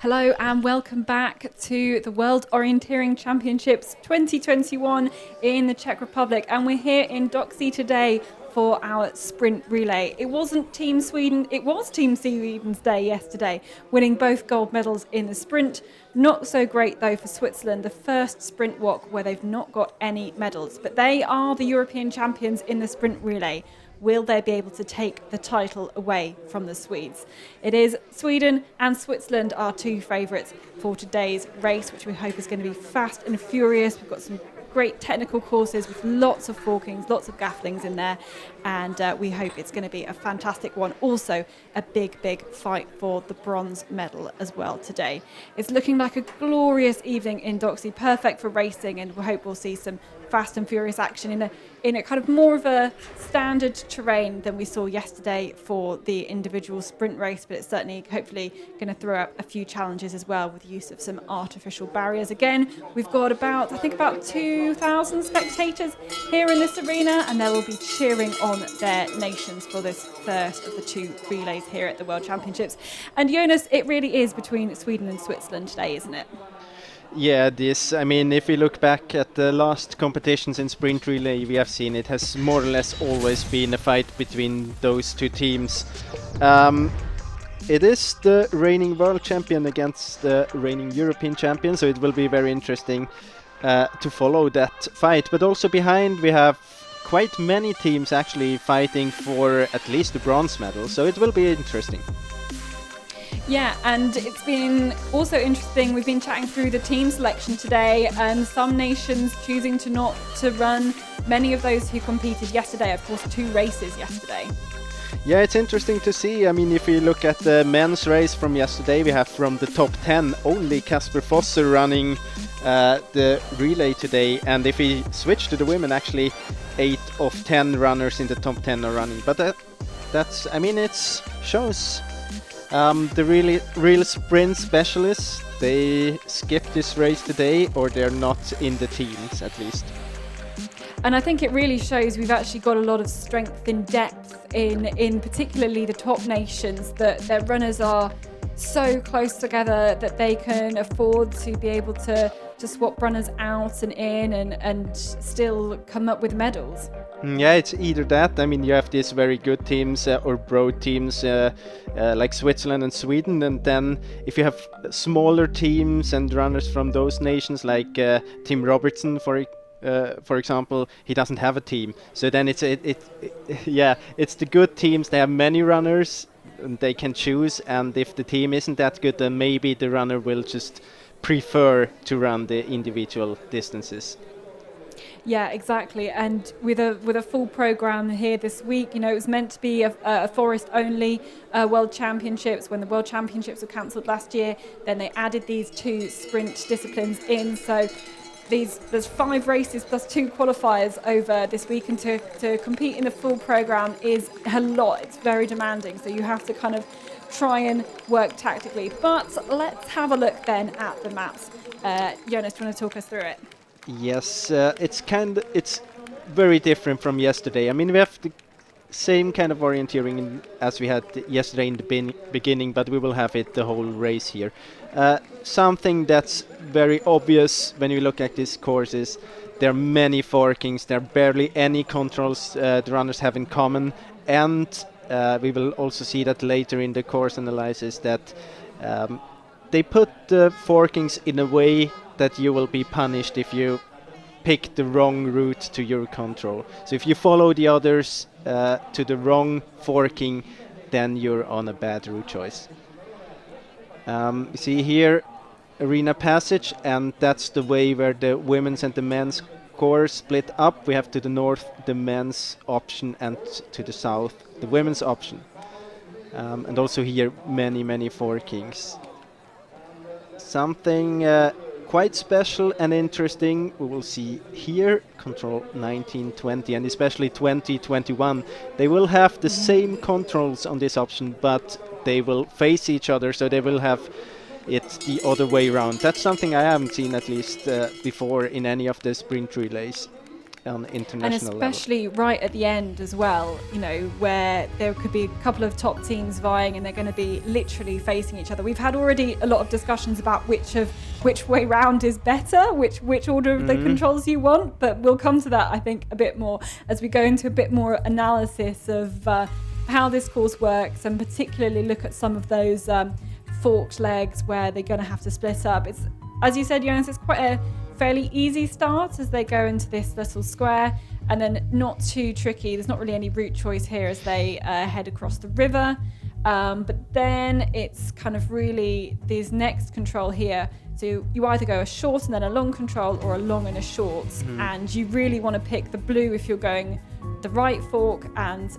Hello and welcome back to the World Orienteering Championships 2021 in the Czech Republic, and we're here in Doksy today for our sprint relay. It wasn't Team Sweden, it was Team Sweden's day yesterday, winning both gold medals in the sprint. Not so great though for Switzerland, the first sprint WOC where they've not got any medals, but they are the European champions in the sprint relay. Will they be able to take the title away from the Swedes? It is Sweden and Switzerland are two favourites for today's race, which we hope is going to be fast and furious. We've got some great technical courses with lots of forkings, lots of gafflings in there, and we hope it's going to be a fantastic one. Also a big fight for the bronze medal as well today. It's looking like a glorious evening in Doksy, perfect for racing, and we hope we'll see some fast and furious action in a kind of more of a standard terrain than we saw yesterday for the individual sprint race, but it's certainly hopefully going to throw up a few challenges as well with the use of some artificial barriers. Again, we've got about 2,000 spectators here in this arena, and they will be cheering on their nations for this first of the two relays here at the World Championships. And Jonas, it really is between Sweden and Switzerland today, isn't it? Yeah, if we look back at the last competitions in sprint relay, we have seen it has more or less always been a fight between those two teams. It is the reigning world champion against the reigning European champion, so it will be very interesting to follow that fight. But also behind we have quite many teams actually fighting for at least the bronze medal, so it will be interesting. Yeah, and it's been also interesting. We've been chatting through the team selection today, and some nations choosing to not to run. Many of those who competed yesterday, of course, 2 races yesterday. Yeah, it's interesting to see. If you look at the men's race from yesterday, we have from the top 10 only Kasper Fosser running the relay today, and if we switch to the women, actually 8 of 10 runners in the top 10 are running. But it shows. The real sprint specialists, they skip this race today, or they're not in the teams at least. And I think it really shows we've actually got a lot of strength in depth in particularly the top nations, that their runners are so close together that they can afford to be able to swap runners out and in and still come up with medals. Yeah, it's either that. You have these very good teams or broad teams like Switzerland and Sweden, and then if you have smaller teams and runners from those nations like Tim Robertson, for example, he doesn't have a team. So then it's the good teams. They have many runners and they can choose, and if the team isn't that good, then maybe the runner will just prefer to run the individual distances. Yeah, exactly. And with a full program here this week, it was meant to be a forest-only World Championships. When the World Championships were cancelled last year, then they added these 2 sprint disciplines in. So there's 5 races plus 2 qualifiers over this week, and to compete in the full program is a lot. It's very demanding, so you have to kind of try and work tactically. But let's have a look then at the maps. Jonas, do you want to talk us through it? Yes, it's very different from yesterday. We have the same kind of orienteering as we had yesterday in the beginning, but we will have it the whole race here. Something that's very obvious when you look at these courses, there are many forkings, there are barely any controls the runners have in common, and we will also see that later in the course analysis that they put the forkings in a way that you will be punished if you pick the wrong route to your control. So if you follow the others to the wrong forking, then you're on a bad route choice. You see here arena passage, and that's the way where the women's and the men's course split up. We have to the north the men's option, and to the south the women's option. And also here many forkings. Something quite special and interesting we will see here, control 1920 and especially 2021. They will have the same controls on this option, but they will face each other, so they will have it the other way around. That's something I haven't seen at least before in any of the sprint relays. on And international level. especially right at the end as well, where there could be a couple of top teams vying and they're going to be literally facing each other. We've had already a lot of discussions about which way round is better, which order of the controls you want, but we'll come to that, I think, a bit more as we go into a bit more analysis of how this course works, and particularly look at some of those forked legs where they're going to have to split up. It's, as you said, Jonas, it's quite a fairly easy start as they go into this little square, and then not too tricky. There's not really any route choice here as they head across the river, but then it's kind of really this next control here. So you either go a short and then a long control, or a long and a short, and you really want to pick the blue if you're going the right fork, and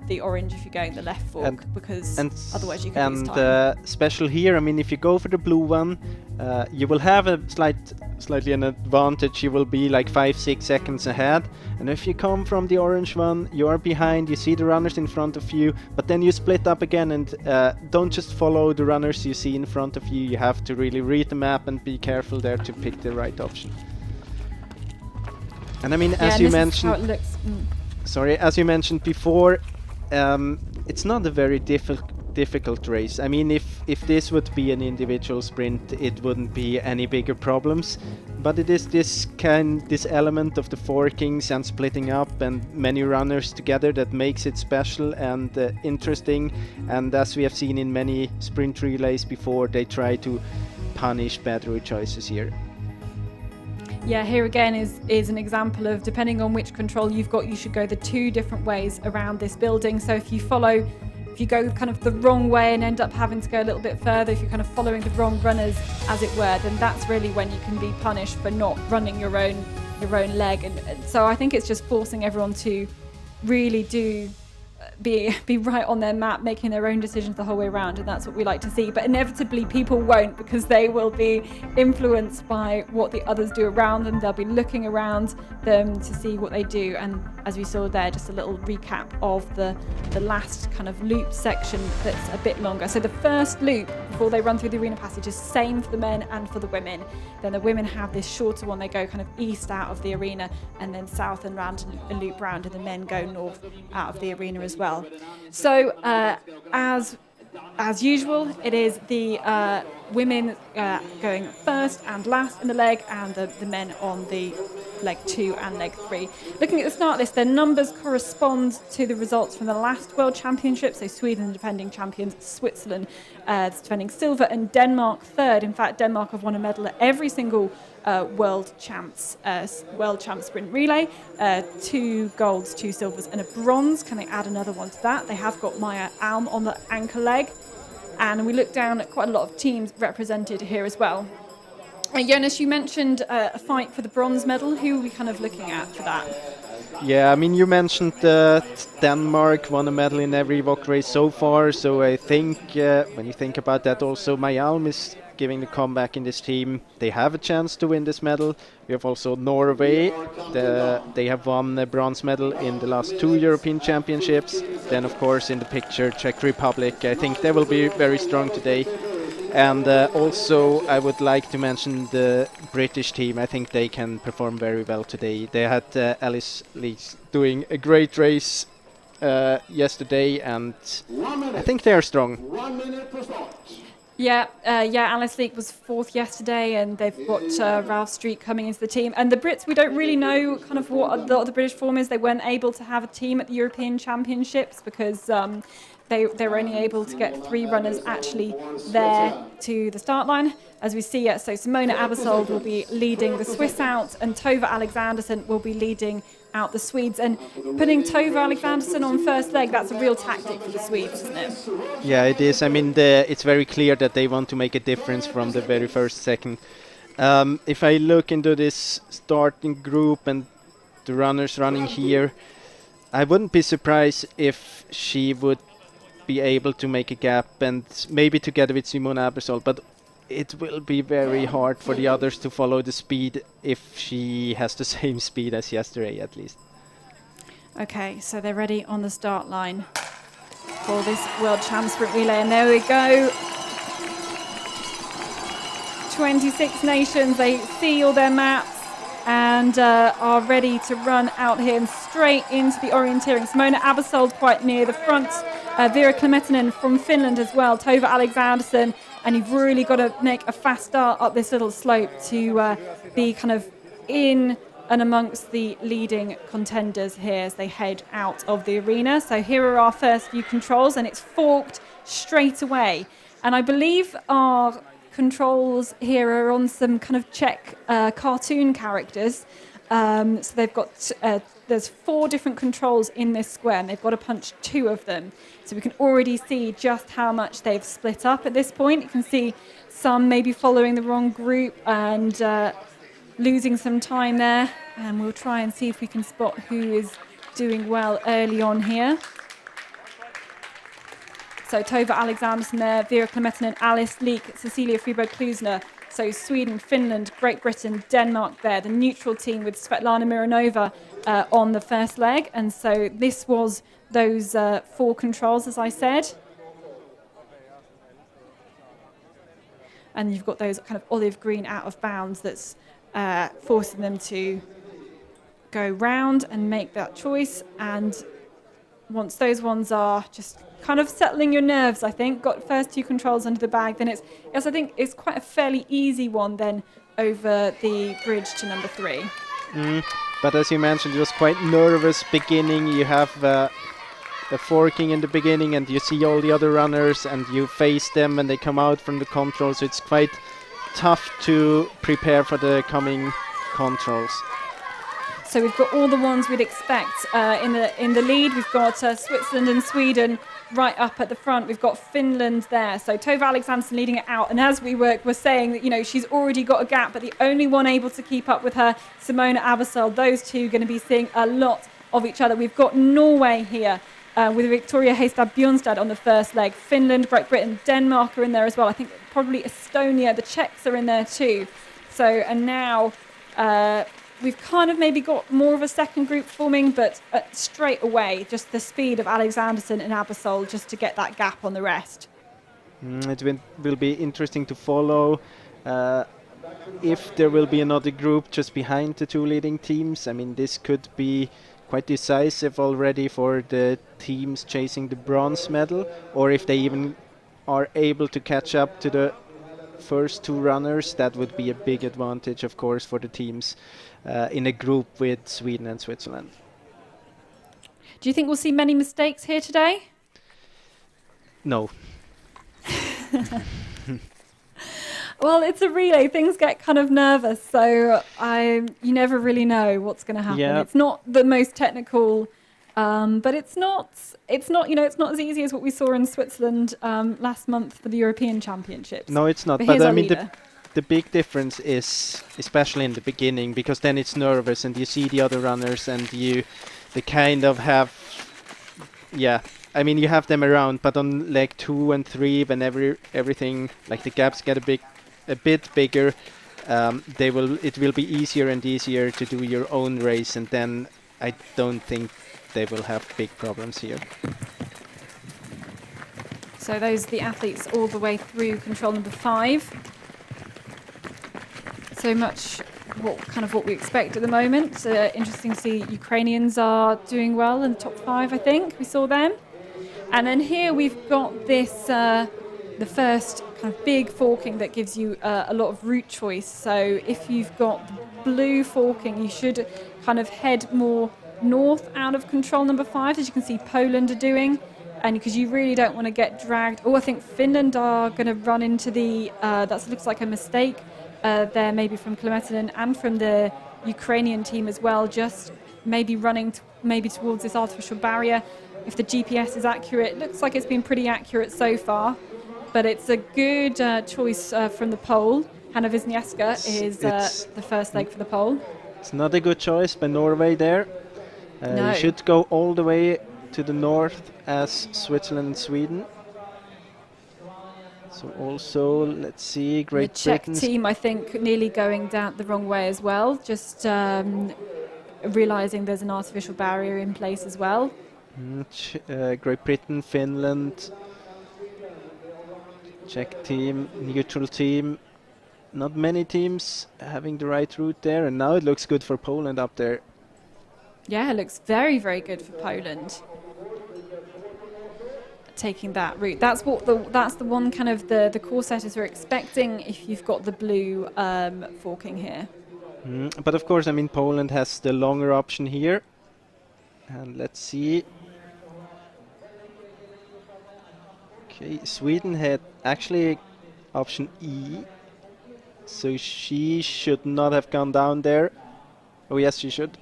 the orange if you're going the left fork, because otherwise you can lose time. Special here, I mean, if you go for the blue one, you will have a slightly an advantage. You will be like 5-6 seconds ahead, and if you come from the orange one, you are behind. You see the runners in front of you, but then you split up again, and don't just follow the runners you see in front of you. You have to really read the map and be careful there to pick the right option. And I mean, as you mentioned, as you mentioned before, it's not a very difficult race. I mean, if this would be an individual sprint, it wouldn't be any bigger problems. But it is this element of the forkings and splitting up and many runners together that makes it special and interesting. And as we have seen in many sprint relays before, they try to punish bad route choices here. Yeah, here again is an example of, depending on which control you've got, you should go the two different ways around this building. So if you go kind of the wrong way and end up having to go a little bit further, if you're kind of following the wrong runners, as it were, then that's really when you can be punished for not running your own leg. And so I think it's just forcing everyone to really do be right on their map, making their own decisions the whole way around, and that's what we like to see. But inevitably people won't, because they will be influenced by what the others do around them. They'll be looking around them to see what they do, and as we saw there, just a little recap of the last kind of loop section that's a bit longer. So the first loop before they run through the arena passage is same for the men and for the women. Then the women have this shorter one. They go kind of east out of the arena and then south and round a loop round, and the men go north out of the arena as well. So as usual, it is the women going first and last in the leg, and the men on the leg 2 and leg 3. Looking at the start list, their numbers correspond to the results from the last World Championships. So Sweden, the defending champions, Switzerland, defending silver, and Denmark third. In fact, Denmark have won a medal at every single World Champs sprint relay. 2 golds, 2 silvers, and a bronze. Can they add another one to that? They have got Maya Alm on the anchor leg. And we look down at quite a lot of teams represented here as well. Jonas, you mentioned a fight for the bronze medal. Who are we kind of looking at for that? Yeah, I mean, you mentioned that Denmark won a medal in every WOC race so far, so I think when you think about that, also Mayalm is giving the comeback in this team. They have a chance to win this medal. We have also Norway. They have won a bronze medal in the last 2 European Championships. Then, of course, in the picture, Czech Republic. I think they will be very strong today. And also, I would like to mention the British team. I think they can perform very well today. They had Alice Lees doing a great race yesterday, and I think they are strong. 1 minute per start. Yeah, Alice Leek was 4th yesterday, and they've got Ralph Street coming into the team. And the Brits, we don't really know kind of what the British form is. They weren't able to have a team at the European Championships because they were only able to get 3 runners actually there to the start line. As we see, so Simona Abersold will be leading the Swiss out, and Tove Alexandersen will be leading out the Swedes. And putting Tove Alexandersen on first leg, that's a real tactic for the Swedes, isn't it? Yeah, it is. I mean, it's very clear that they want to make a difference from the very first second. If I look into this starting group and the runners running here, I wouldn't be surprised if she would be able to make a gap, and maybe together with Simona Abersold, but it will be very hard for the others to follow the speed if she has the same speed as yesterday, at least. Okay, so they're ready on the start line for this World Champs Sprint Relay, and there we go. 26 nations, they see all their maps. and are ready to run out here and straight into the orienteering. Simona Abersold quite near the front, Vera Klemetinen from Finland as well, Tova Alexanderson, and you've really got to make a fast start up this little slope to be kind of in and amongst the leading contenders here as they head out of the arena. So here are our first few controls, and it's forked straight away. And I believe our controls here are on some kind of Czech cartoon characters. So they've got, there's 4 different controls in this square, and they've got to punch 2 of them. So we can already see just how much they've split up at this point. You can see some maybe following the wrong group and losing some time there. And we'll try and see if we can spot who is doing well early on here. So Tova Alexanderson there, Vera Klemetinen, Alice Leek, Cecilia Friberg-Klusner. So Sweden, Finland, Great Britain, Denmark there. The neutral team with Svetlana Mironova on the first leg. And so this was those 4 controls, as I said. And you've got those kind of olive green out of bounds that's forcing them to go round and make that choice. And once those ones are just kind of settling your nerves, I think, got first 2 controls under the bag, then I think it's quite a fairly easy one then over the bridge to number 3. But as you mentioned, it was quite nervous beginning. You have the forking in the beginning, and you see all the other runners, and you face them when they come out from the control. So it's quite tough to prepare for the coming controls. So we've got all the ones we'd expect in the lead. We've got Switzerland and Sweden right up at the front. We've got Finland there. So Tova Alexanderson leading it out. And as we were saying that, you know, she's already got a gap, but the only one able to keep up with her, Simona Abersold. Those two going to be seeing a lot of each other. We've got Norway here with Victoria Heistad Bjornstad on the first leg. Finland, Great Britain, Denmark are in there as well. I think probably Estonia, the Czechs are in there too. So, and now we've kind of maybe got more of a second group forming, but straight away, just the speed of Alexanderson and Abersold just to get that gap on the rest. It will be interesting to follow if there will be another group just behind the 2 leading teams. I mean, this could be quite decisive already for the teams chasing the bronze medal, or if they even are able to catch up to the first 2 runners. That would be a big advantage, of course, for the teams in a group with Sweden and Switzerland. Do you think we'll see many mistakes here today? No. Well, it's a relay. Things get kind of nervous, so you never really know what's going to happen. Yeah. It's not the most technical, but it's not it's not as easy as what we saw in Switzerland last month for the European Championships. No, it's not. But I mean, the big difference is, especially in the beginning, because then it's nervous and you see the other runners and they kind of have, I mean, you have them around, but on leg 2 and 3, when everything, like the gaps get a bit bigger, it will be easier and easier to do your own race, and then I don't think they will have big problems here. So those are the athletes all the way through control number 5. So much what we expect at the moment. Interesting to see Ukrainians are doing well in the top 5, I think. We saw them. And then here we've got this, the first kind of big forking that gives you a lot of route choice. So if you've got the blue forking, you should kind of head more north out of control number 5, as you can see Poland are doing. And because you really don't want to get dragged. Oh, I think Finland are going to run into the, that looks like a mistake there, maybe from Klemetinen and from the Ukrainian team as well, just maybe running maybe towards this artificial barrier. If the GPS is accurate, it looks like it's been pretty accurate so far, but it's a good choice from the pole. Hanna Wisniewska is the first leg for the pole. It's not a good choice by Norway there. No. You should go all the way to the north as Switzerland and Sweden. So also, let's see, Great Czech Britain. team, I think, nearly going down the wrong way as well, just realising there's an artificial barrier in place as well. Great Britain, Finland, Czech team, neutral team. not many teams having the right route there, and now it looks good for Poland up there. Yeah, it looks very, very good for Poland. Taking that route. That's the one kind of the course setters are expecting if you've got the blue forking here. But of course, I mean, Poland has the longer option here. And let's see. Okay, Sweden had actually option E. So she should not have gone down there. Oh yes, she should.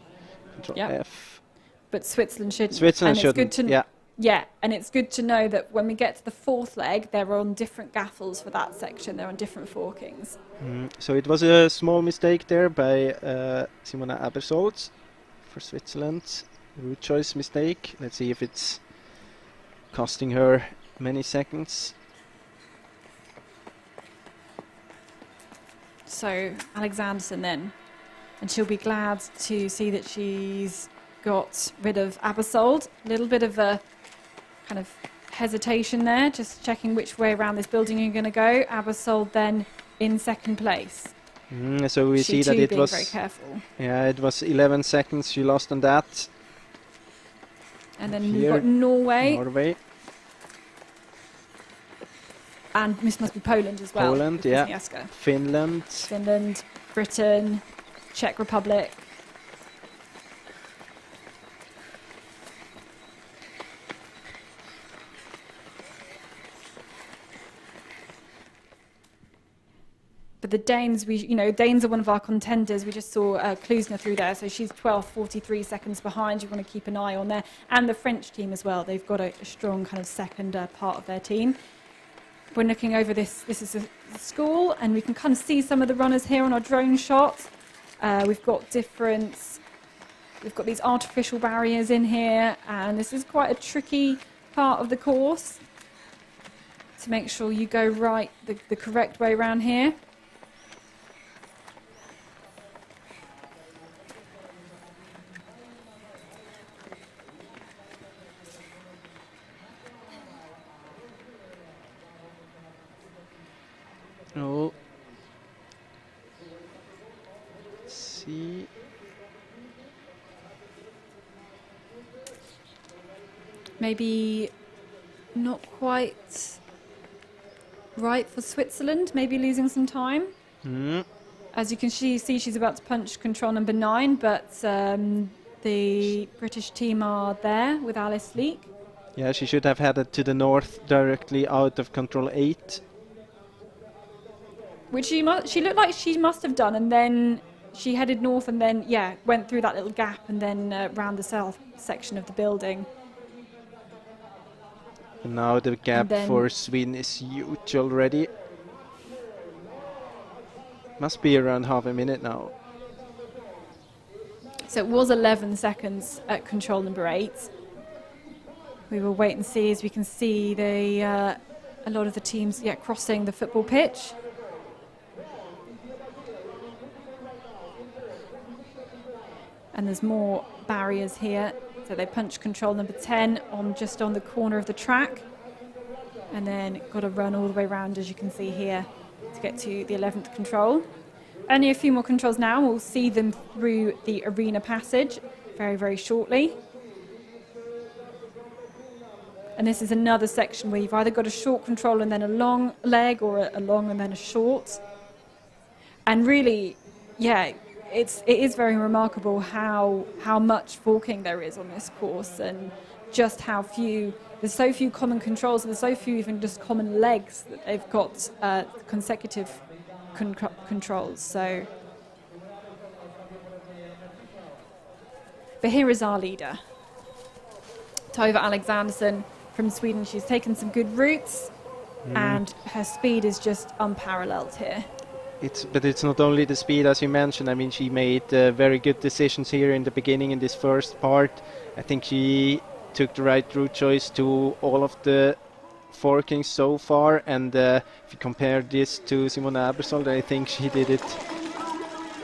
Control F. But Switzerland shouldn't. Switzerland shouldn't, yeah. Yeah, and it's good to know that when we get to the fourth leg, they're on different gaffles for that section. They're on different forkings. So it was a small mistake there by Simona Abersold for Switzerland. Route choice mistake. Let's see if it's costing her many seconds. So Alexanderson then, and she'll be glad to see that she's got rid of Abersold. A little bit of a kind of hesitation there, just checking which way around this building you're going to go. Abersold then in second place. So we see that it was very careful. Yeah, it was 11 seconds she lost on that. And then we've got Norway. And this must be Poland as well. Poland, yeah. Agnieszka. Finland, Britain, Czech Republic. But the Danes, Danes are one of our contenders. We just saw Klusner through there, so she's 12, 43 seconds behind. You want to keep an eye on there. And the French team as well. They've got a strong kind of second part of their team. When looking over this is a school, and we can kind of see some of the runners here on our drone shot. We've got these artificial barriers in here, and this is quite a tricky part of the course to make sure you go right the correct way around here. Oh. Let's see. Maybe not quite right for Switzerland, maybe losing some time. As you can see, she's about to punch control number 9, but the British team are there with Alice Leak. Yeah, she should have headed to the north directly out of control 8. Which she looked like she must have done, and then she headed north and then, went through that little gap and then round the south section of the building. And now the gap for Sweden is huge already. Must be around half a minute now. So it was 11 seconds at control number 8. We will wait and see, as we can see a lot of the teams crossing the football pitch. And there's more barriers here. So they punch control number 10 just on the corner of the track. And then got to run all the way around, as you can see here, to get to the 11th control. Only a few more controls now. We'll see them through the arena passage very, very shortly. And this is another section where you've either got a short control and then a long leg, or a long and then a short. And really, it is very remarkable how much forking there is on this course, and just how there's so few common controls, and there's so few even just common legs that they've got consecutive controls. So, but here is our leader, Tove Alexanderson from Sweden. She's taken some good routes, and her speed is just unparalleled here. But it's not only the speed, as you mentioned. I mean, she made very good decisions here in the beginning in this first part. I think she took the right route choice to all of the forkings so far. And if you compare this to Simona Abersold, I think she did it.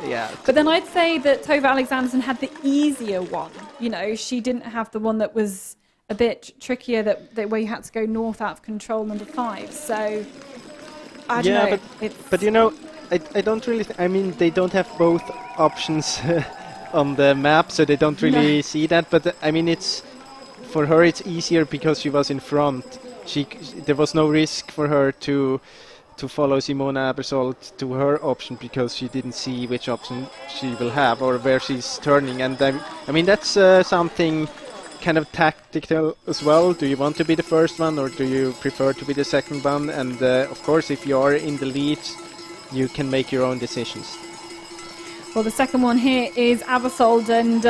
Yeah. But then I'd say that Tove Alexanderson had the easier one. She didn't have the one that was a bit trickier, that where you had to go north out of control number 5. So I don't know. But I don't really. I mean, they don't have both options on the map, so they don't really see that. But I mean, it's for her. It's easier because she was in front. There was no risk for her to follow Simona Abersold to her option because she didn't see which option she will have or where she's turning. And I mean, that's something kind of tactical as well. Do you want to be the first one or do you prefer to be the second one? And of course, if you are in the lead, you can make your own decisions. Well, the second one here is Abersold, and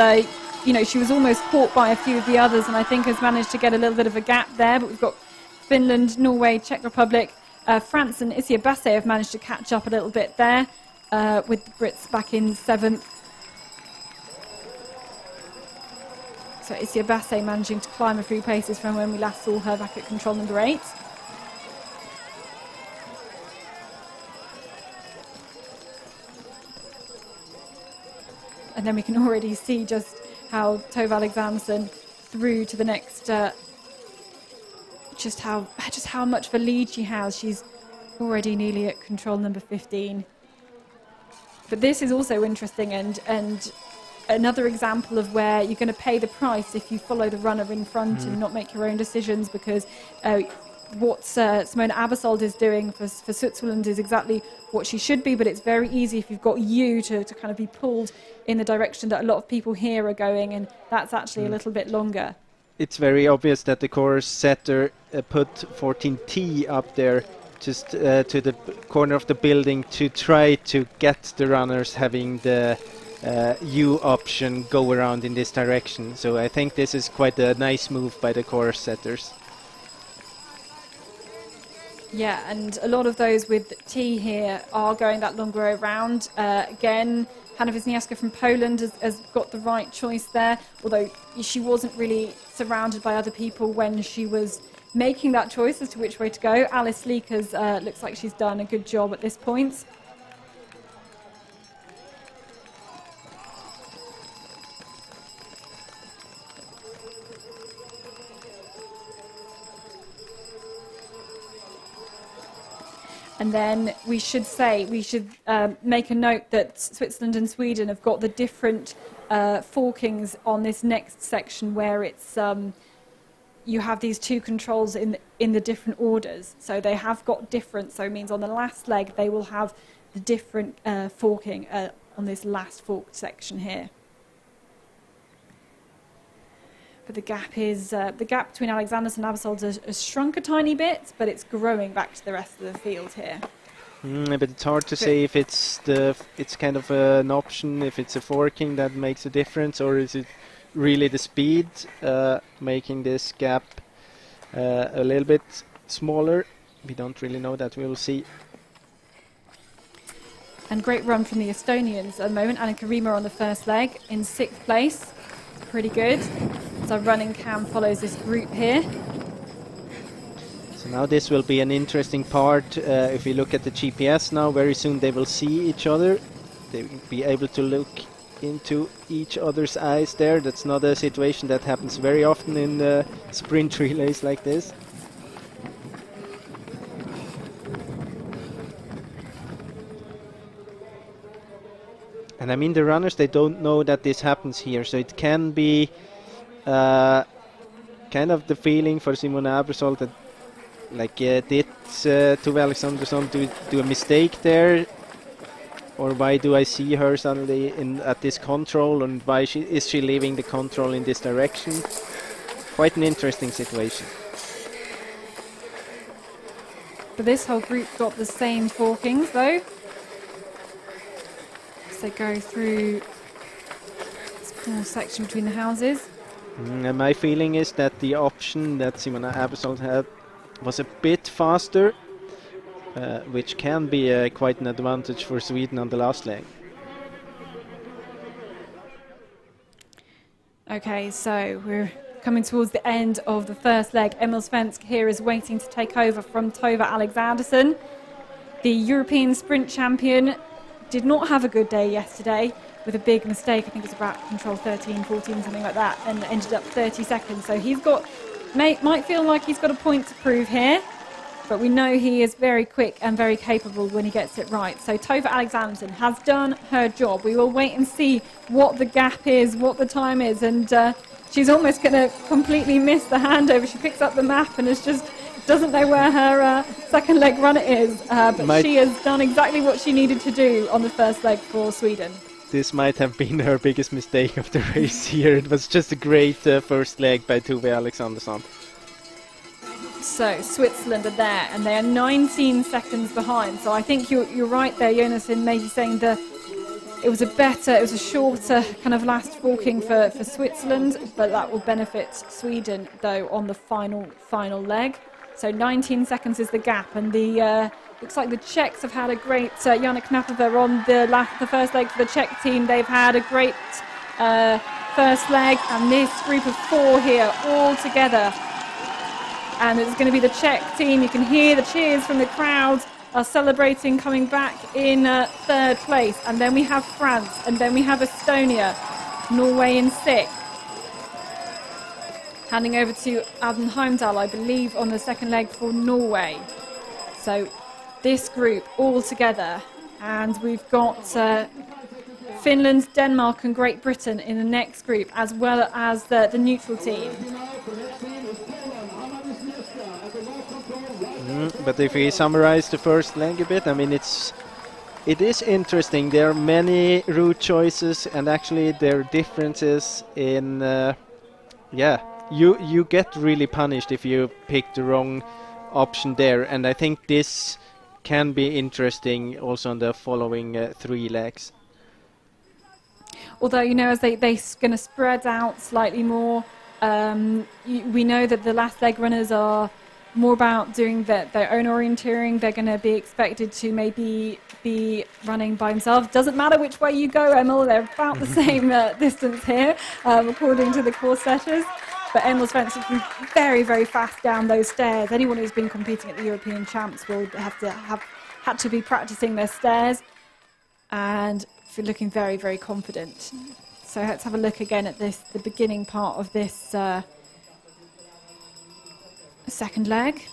you know, she was almost caught by a few of the others, and I think has managed to get a little bit of a gap there. But we've got Finland, Norway, Czech Republic, France and Isia Basse have managed to catch up a little bit there, with the Brits back in 7th. So Isia Basse managing to climb a few paces from when we last saw her back at control number 8. And then we can already see just how Tove Alexanderson through to the next, just how much of a lead she has. She's already nearly at control number 15. But this is also interesting and another example of where you're going to pay the price if you follow the runner in front and not make your own decisions, because what Simona Abersold is doing for Switzerland is exactly what she should be, but it's very easy if you've got you to kind of be pulled in the direction that a lot of people here are going, and that's actually a little bit longer. It's very obvious that the course setter put 14T up there just to the corner of the building to try to get the runners having the U option go around in this direction. So I think this is quite a nice move by the course setters. Yeah, and a lot of those with T here are going that longer way around. Again, Hanna Wisniewska from Poland has got the right choice there, although she wasn't really surrounded by other people when she was making that choice as to which way to go. Alice Leakers looks like she's done a good job at this point. And then we should make a note that Switzerland and Sweden have got the different forkings on this next section, where it's you have these two controls in the different orders. So they have got different. So it means on the last leg they will have the different forking on this last forked section here. But the gap between Alexanderson and Abersold has shrunk a tiny bit, but it's growing back to the rest of the field here. But it's hard to say if it's kind of an option, if it's a forking that makes a difference, or is it really the speed making this gap a little bit smaller. We don't really know that. We will see. And great run from the Estonians at the moment. Annika Riemer on the first leg in 6th place. Pretty good. So running cam follows this group here. So now this will be an interesting part. If we look at the GPS now, very soon they will see each other. They will be able to look into each other's eyes there. That's not a situation that happens very often in sprint relays like this. And I mean, the runners, they don't know that this happens here, so it can be kind of the feeling for Simona Abersold that, like, did Tove Alexandersson do a mistake there? Or why do I see her suddenly at this control, and why is she leaving the control in this direction? Quite an interesting situation. But this whole group got the same forkings though. As they go through this small section between the houses. And my feeling is that the option that Simona Abersold had was a bit faster, which can be quite an advantage for Sweden on the last leg. Okay, so we're coming towards the end of the first leg. Emil Svensk here is waiting to take over from Tove Alexandersson. The European sprint champion did not have a good day yesterday with a big mistake. I think it was about control 13, 14, something like that, and ended up 30 seconds. So he's got, might feel like he's got a point to prove here. but we know he is very quick and very capable when he gets it right. So Tova Alexanderson has done her job. We will wait and see what the gap is, what the time is, and she's almost going to completely miss the handover. She picks up the map and is just doesn't know where her second leg runner is, but she has done exactly what she needed to do on the first leg for Sweden. This might have been her biggest mistake of the race here. It was just a great first leg by Tove Alexandersson. So Switzerland are there, and they are 19 seconds behind. So I think you're right there, Jonas, in maybe saying that it was a shorter kind of last forking for Switzerland, but that will benefit Sweden though on the final leg. So 19 seconds is the gap, and the looks like the Czechs have had a great Jana Knapova on the first leg for the Czech team. They've had a great first leg, and this group of 4 here all together. And it's going to be the Czech team. You can hear the cheers from the crowd are celebrating, coming back in 3rd place. And then we have France, and then we have Estonia, Norway in 6th. Handing over to Aden Heimdal, I believe, on the second leg for Norway. So this group all together, and we've got Finland, Denmark and Great Britain in the next group, as well as the neutral team. But if we summarize the first leg a bit, I mean, it is interesting. There are many route choices, and actually there are differences in you get really punished if you pick the wrong option there, and I think this can be interesting also on the following 3 legs. Although, you know, as they're going to spread out slightly more, we know that the last leg runners are more about doing their own orienteering. They're going to be expected to maybe be running by themselves. Doesn't matter which way you go, Emil, they're about the same distance here, according to the course setters. But Emil Svensson can very, very fast down those stairs. Anyone who's been competing at the European Champs will had to be practicing their stairs, and feel looking very, very confident. So let's have a look again at the beginning part of this second leg.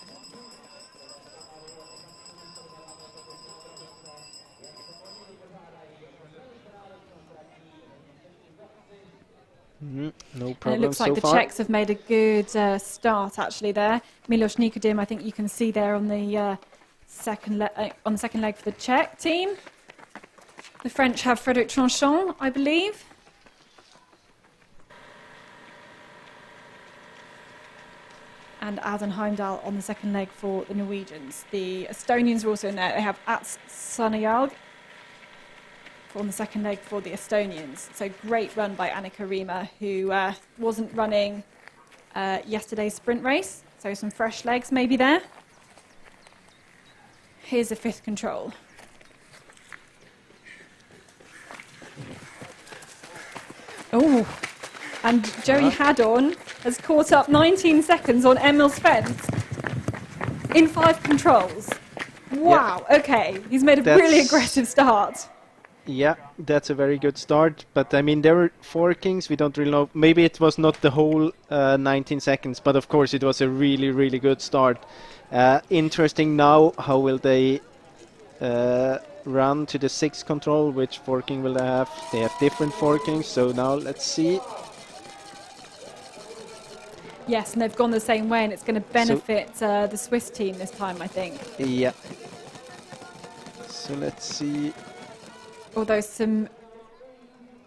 No problem. And it looks like the Czechs have made a good start actually there. Milos Nikodim, I think you can see there on the second leg for the Czech team. The French have Frédéric Tranchon, I believe. And Aden Heimdal on the second leg for the Norwegians. The Estonians are also in there. They have Ats Sanajalg on the second leg for the Estonians. So great run by Annika Riemer, who wasn't running yesterday's sprint race. So some fresh legs maybe there. Here's the 5th control. Oh, and Joey Haddon has caught up 19 seconds on Emil Svensson in 5 controls. Wow, yeah. Okay, he's made a really aggressive start. Yeah, that's a very good start, but I mean, there were forkings, we don't really know. Maybe it was not the whole 19 seconds, but of course it was a really, really good start. Interesting now, how will they run to the 6th control? Which forking will they have? They have different forkings, so now let's see. Yes, and they've gone the same way, and it's going to benefit the Swiss team this time, I think. Yeah. So let's see. Although some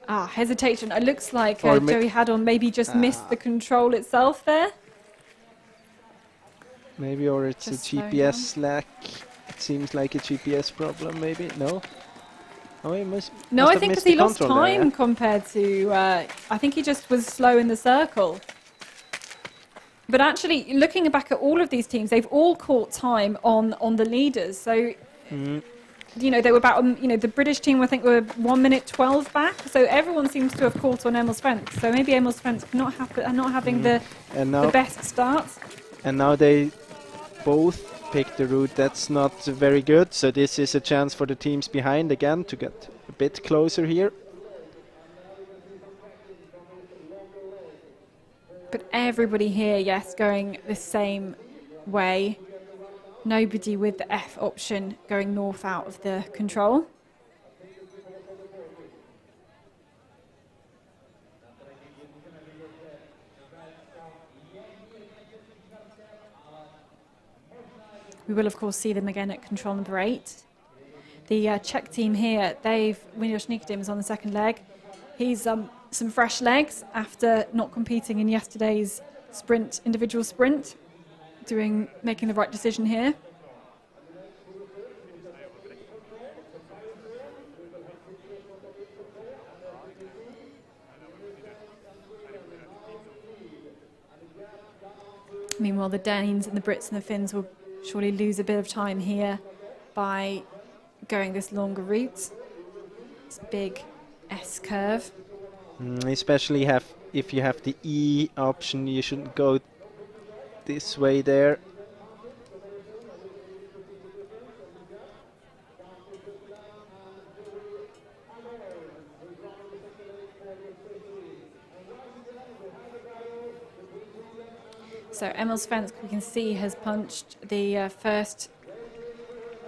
hesitation. It looks like Joey Haddon maybe just missed the control itself there. Maybe, or it's just a GPS slack. It seems like a GPS problem, maybe. No? Oh, he must I think because he lost time compared to... I think he just was slow in the circle. But actually, looking back at all of these teams, they've all caught time on the leaders. So... You know, they were about, the British team, I think, were 1 minute 12 back. So everyone seems to have caught on Emil Svensson. So maybe Emil Svensson not having the best start. And now they both picked the route. That's not very good. So this is a chance for the teams behind again to get a bit closer here. But everybody here, yes, going the same way. Nobody with the F option going north out of the control. We will, of course, see them again at control number 8. The Czech team here, Miloš Nikodym is on the second leg. He's some fresh legs after not competing in yesterday's individual sprint, making the right decision here. Meanwhile, the Danes and the Brits and the Finns will surely lose a bit of time here by going this longer route. This big S curve. Especially if you have the E option, you shouldn't go this way there. So Emil Svensk, we can see, has punched the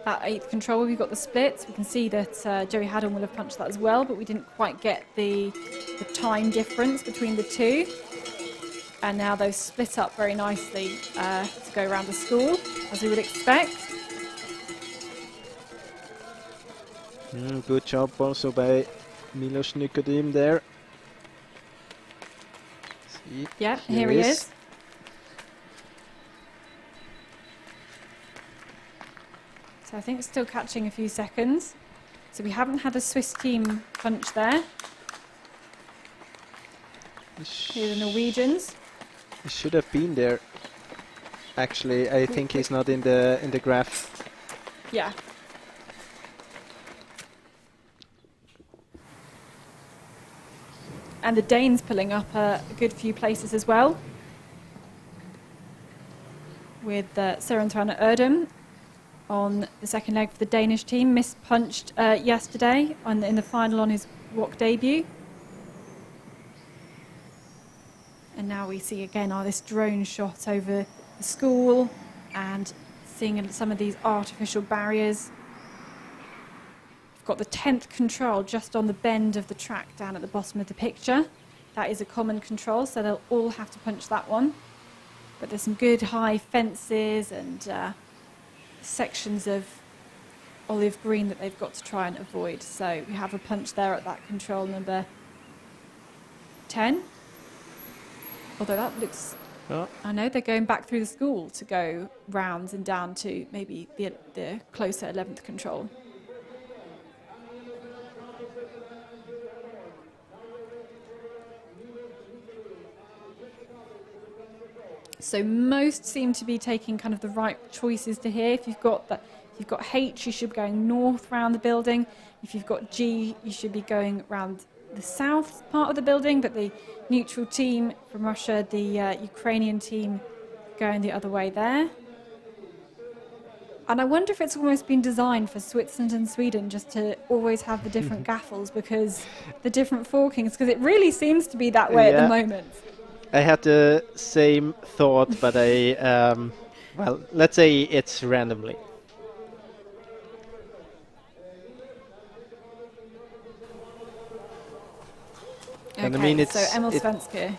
that 8th control. We've got the splits. We can see that Joey Haddon will have punched that as well, but we didn't quite get the time difference between the two. And now those split up very nicely to go around the school, as we would expect. Good job also by Miloš Nikodym there. See, yeah, here he is. So I think it's still catching a few seconds. So we haven't had a Swiss team punch there. Here are the Norwegians. He should have been there. Actually, I think he's not in the graph. Yeah. And the Danes pulling up a good few places as well, with Søren Trane Erdem on the second leg for the Danish team. Mispunched yesterday in the final on his WOC debut. And now we see again this drone shot over the school and seeing some of these artificial barriers. We've got the 10th control just on the bend of the track down at the bottom of the picture. That is a common control, so they'll all have to punch that one. But there's some good high fences and sections of olive green that they've got to try and avoid. So we have a punch there at that control number 10. Although that looks... Oh. I know they're going back through the school to go rounds and down to maybe the closer 11th control. So most seem to be taking kind of the right choices to here. If you've got H, you should be going north round the building. If you've got G, you should be going around the south part of the building. But the neutral team from Russia, the Ukrainian team, going the other way there. And I wonder if it's almost been designed for Switzerland and Sweden just to always have the different gaffles, because the different forkings, because it really seems to be that way at the moment. I had the same thought, but well, let's say it's randomly. Okay, and I mean, so Emil Svensk.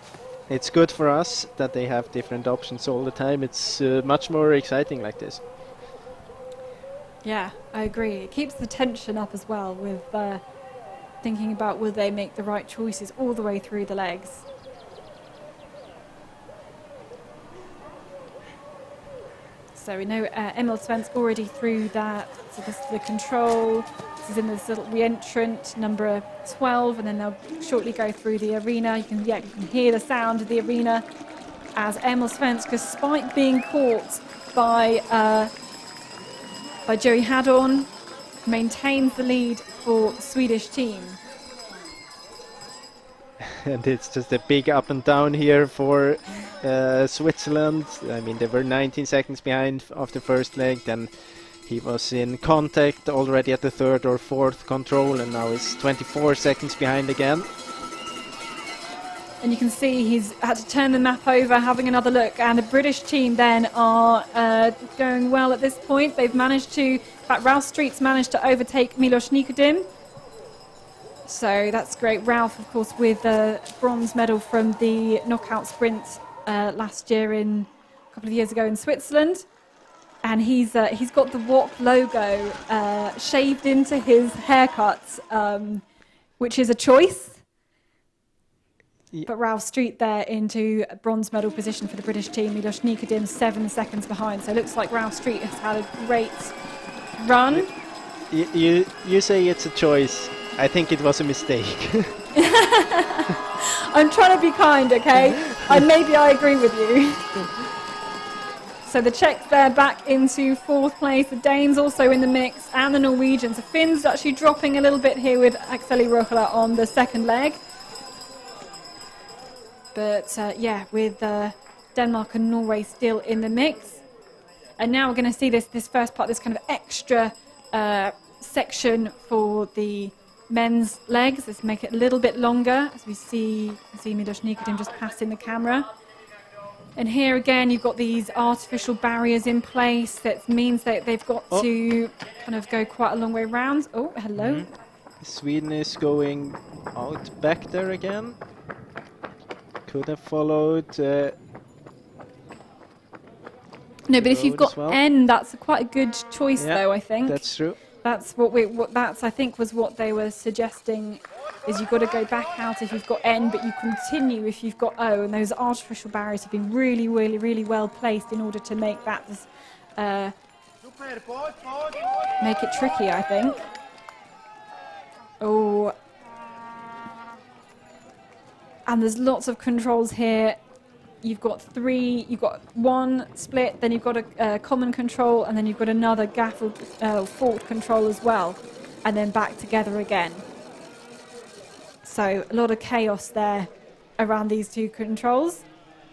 It's good for us that they have different options all the time. It's much more exciting like this. Yeah, I agree. It keeps the tension up as well with thinking about will they make the right choices all the way through the legs. So we know Emil Svensk already through that. So this is the control. This is in this little re-entrant, number 12, and then they'll shortly go through the arena. You can hear the sound of the arena as Emil Svensk, despite being caught by Joey Haddon, maintains the lead for the Swedish team. And it's just a big up and down here for Switzerland. I mean, they were 19 seconds behind after first leg, then he was in contact already at the 3rd or 4th control, and now it's 24 seconds behind again. And you can see he's had to turn the map over, having another look. And the British team then are going well at this point. They've managed to, in fact, Ralph Street's managed to overtake Milos Nikodim. So that's great. Ralph, of course, with a bronze medal from the knockout sprint last year, a couple of years ago in Switzerland. And he's got the WOC logo shaved into his haircut, which is a choice. But Ralph Street there into a bronze medal position for the British team. Milos Nikodim 7 seconds behind. So it looks like Ralph Street has had a great run. You say it's a choice. I think it was a mistake. I'm trying to be kind, okay? Maybe I agree with you. So the Czechs there back into 4th place. The Danes also in the mix, and the Norwegians. The Finns actually dropping a little bit here with Akseli Rohela on the second leg. But yeah, with Denmark and Norway still in the mix. And now we're going to see this first part, this kind of extra section for the men's legs. Let's make it a little bit longer as we see Milos Nikodim just passing the camera. And here again, you've got these artificial barriers in place. That means that they've got to kind of go quite a long way around. Oh, hello. Mm-hmm. Sweden is going out back there again. Could have followed. No, but if you've got N, that's quite a good choice, though. I think that's true. That's I think was what they were suggesting. Is you've got to go back out if you've got N, but you continue if you've got O. And those artificial barriers have been really, really, really well placed in order to make that make it tricky, I think. Oh. And there's lots of controls here. You've got one split, then you've got a common control, and then you've got another gaffled forked control as well, and then back together again. So a lot of chaos there around these two controls.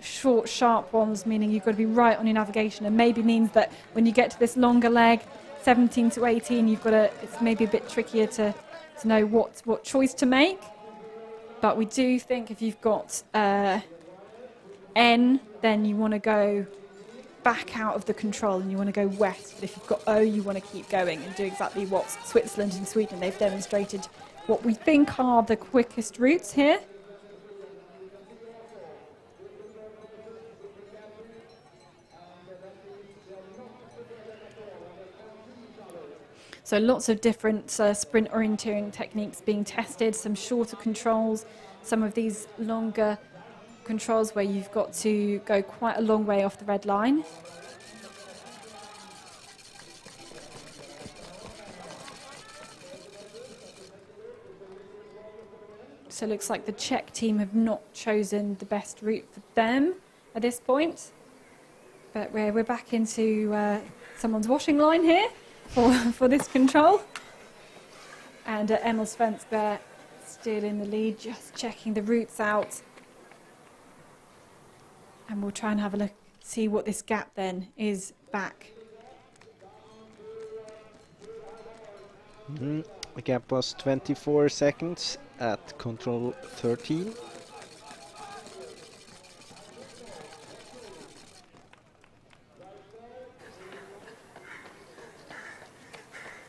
Short, sharp ones, meaning you've got to be right on your navigation, and maybe means that when you get to this longer leg, 17 to 18, it's maybe a bit trickier to know what choice to make. But we do think if you've got N, then you want to go back out of the control and you want to go west. But if you've got O, you want to keep going and do exactly what Switzerland and Sweden, they've demonstrated what we think are the quickest routes here. So lots of different sprint orienteering techniques being tested, some shorter controls, some of these longer controls where you've got to go quite a long way off the red line. So it looks like the Czech team have not chosen the best route for them at this point. But we're back into someone's washing line here for this control. And Emil Svensk there still in the lead, just checking the routes out. And we'll try and have a look, see what this gap then is back. The gap was 24 seconds at control 13.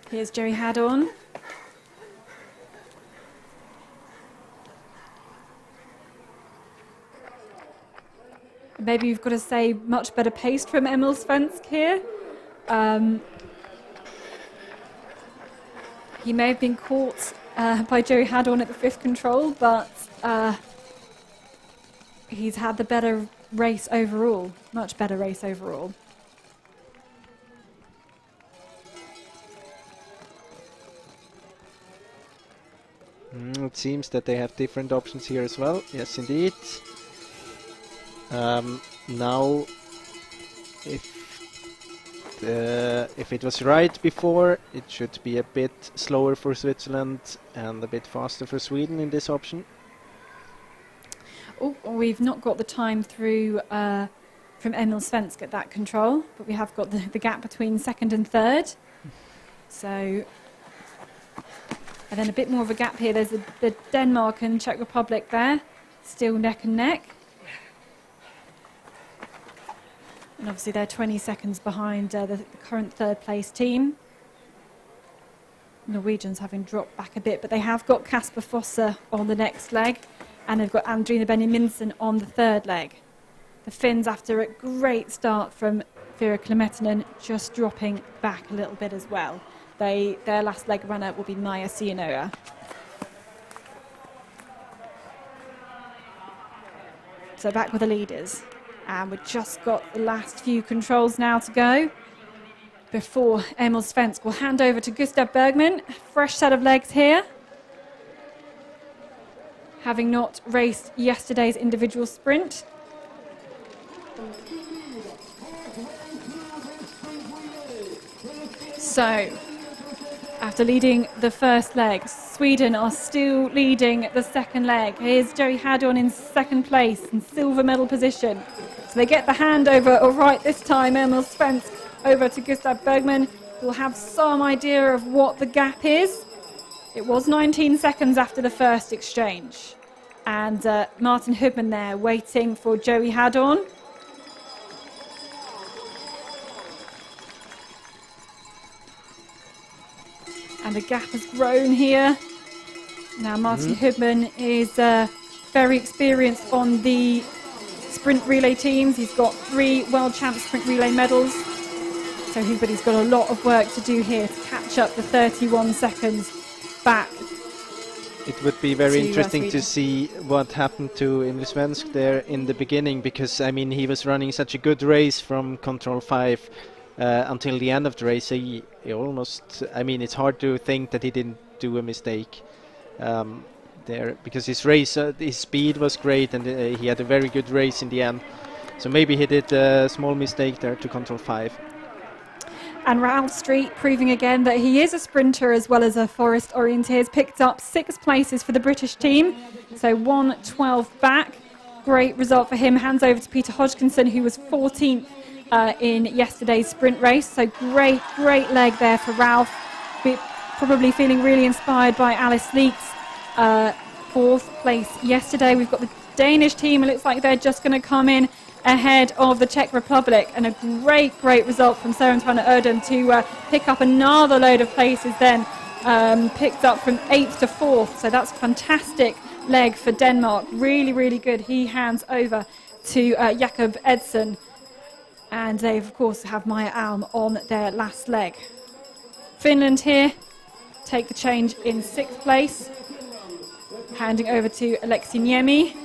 Here's Jerry Haddon. Maybe you've got to say much better pace from Emil Svensk here. He may have been caught by Jerry Haddon at the 5th control, but he's had the better race overall, much better race overall. It seems that they have different options here as well. Yes, indeed. Now, if it was right before, it should be a bit slower for Switzerland and a bit faster for Sweden in this option. Oh, we've not got the time through from Emil Svensk at that control, but we have got the gap between 2nd and 3rd. So, and then a bit more of a gap here. There's the Denmark and Czech Republic there. Still neck and neck. And obviously they're 20 seconds behind the current third place team. Norwegians having dropped back a bit, but they have got Kasper Fosse on the next leg, and they've got Andrine Benjaminsen on the third leg. The Finns, after a great start from Vera Klemetinen, just dropping back a little bit as well. Their last leg runner will be Maja Sienoa. So back with the leaders. And we've just got the last few controls now to go before Emil Svensk will hand over to Gustav Bergman. Fresh set of legs here. Having not raced yesterday's individual sprint. So, after leading the first leg, Sweden are still leading the second leg. Here's Joey Haddon in second place in silver medal position. So they get the handover all right this time. Emil Svensk over to Gustav Bergman. We'll have some idea of what the gap is. It was 19 seconds after the first exchange. And Martin Hubman there waiting for Joey Haddon. And the gap has grown here. Now Martin Hubman is very experienced on the sprint relay teams. He's got 3 world champ sprint relay medals. So he's got a lot of work to do here to catch up the 31 seconds back. It would be very interesting to see what happened to Emil Svensk there in the beginning, because I mean he was running such a good race from control 5 until the end of the race. He almost, I mean, it's hard to think that he didn't do a mistake there, because his race, his speed was great, and he had a very good race in the end. So maybe he did a small mistake there to control 5. And Ralph Street proving again that he is a sprinter as well as a forest orienteer. Has picked up 6 places for the British team, so 1:12 back. Great result for him. Hands over to Peter Hodgkinson, who was 14th in yesterday's sprint race. So great leg there for Ralph. Probably feeling really inspired by Alice Leek's 4th place yesterday. We've got the Danish team. It looks like they're just going to come in ahead of the Czech Republic, and a great result from Søren Trane Erdem to pick up another load of places then, picked up from 8th to 4th, so that's a fantastic leg for Denmark. Really good. He hands over to Jakob Edson, and they of course have Maja Alm on their last leg. Finland here take the change in 6th place, handing over to Alexi Niemi.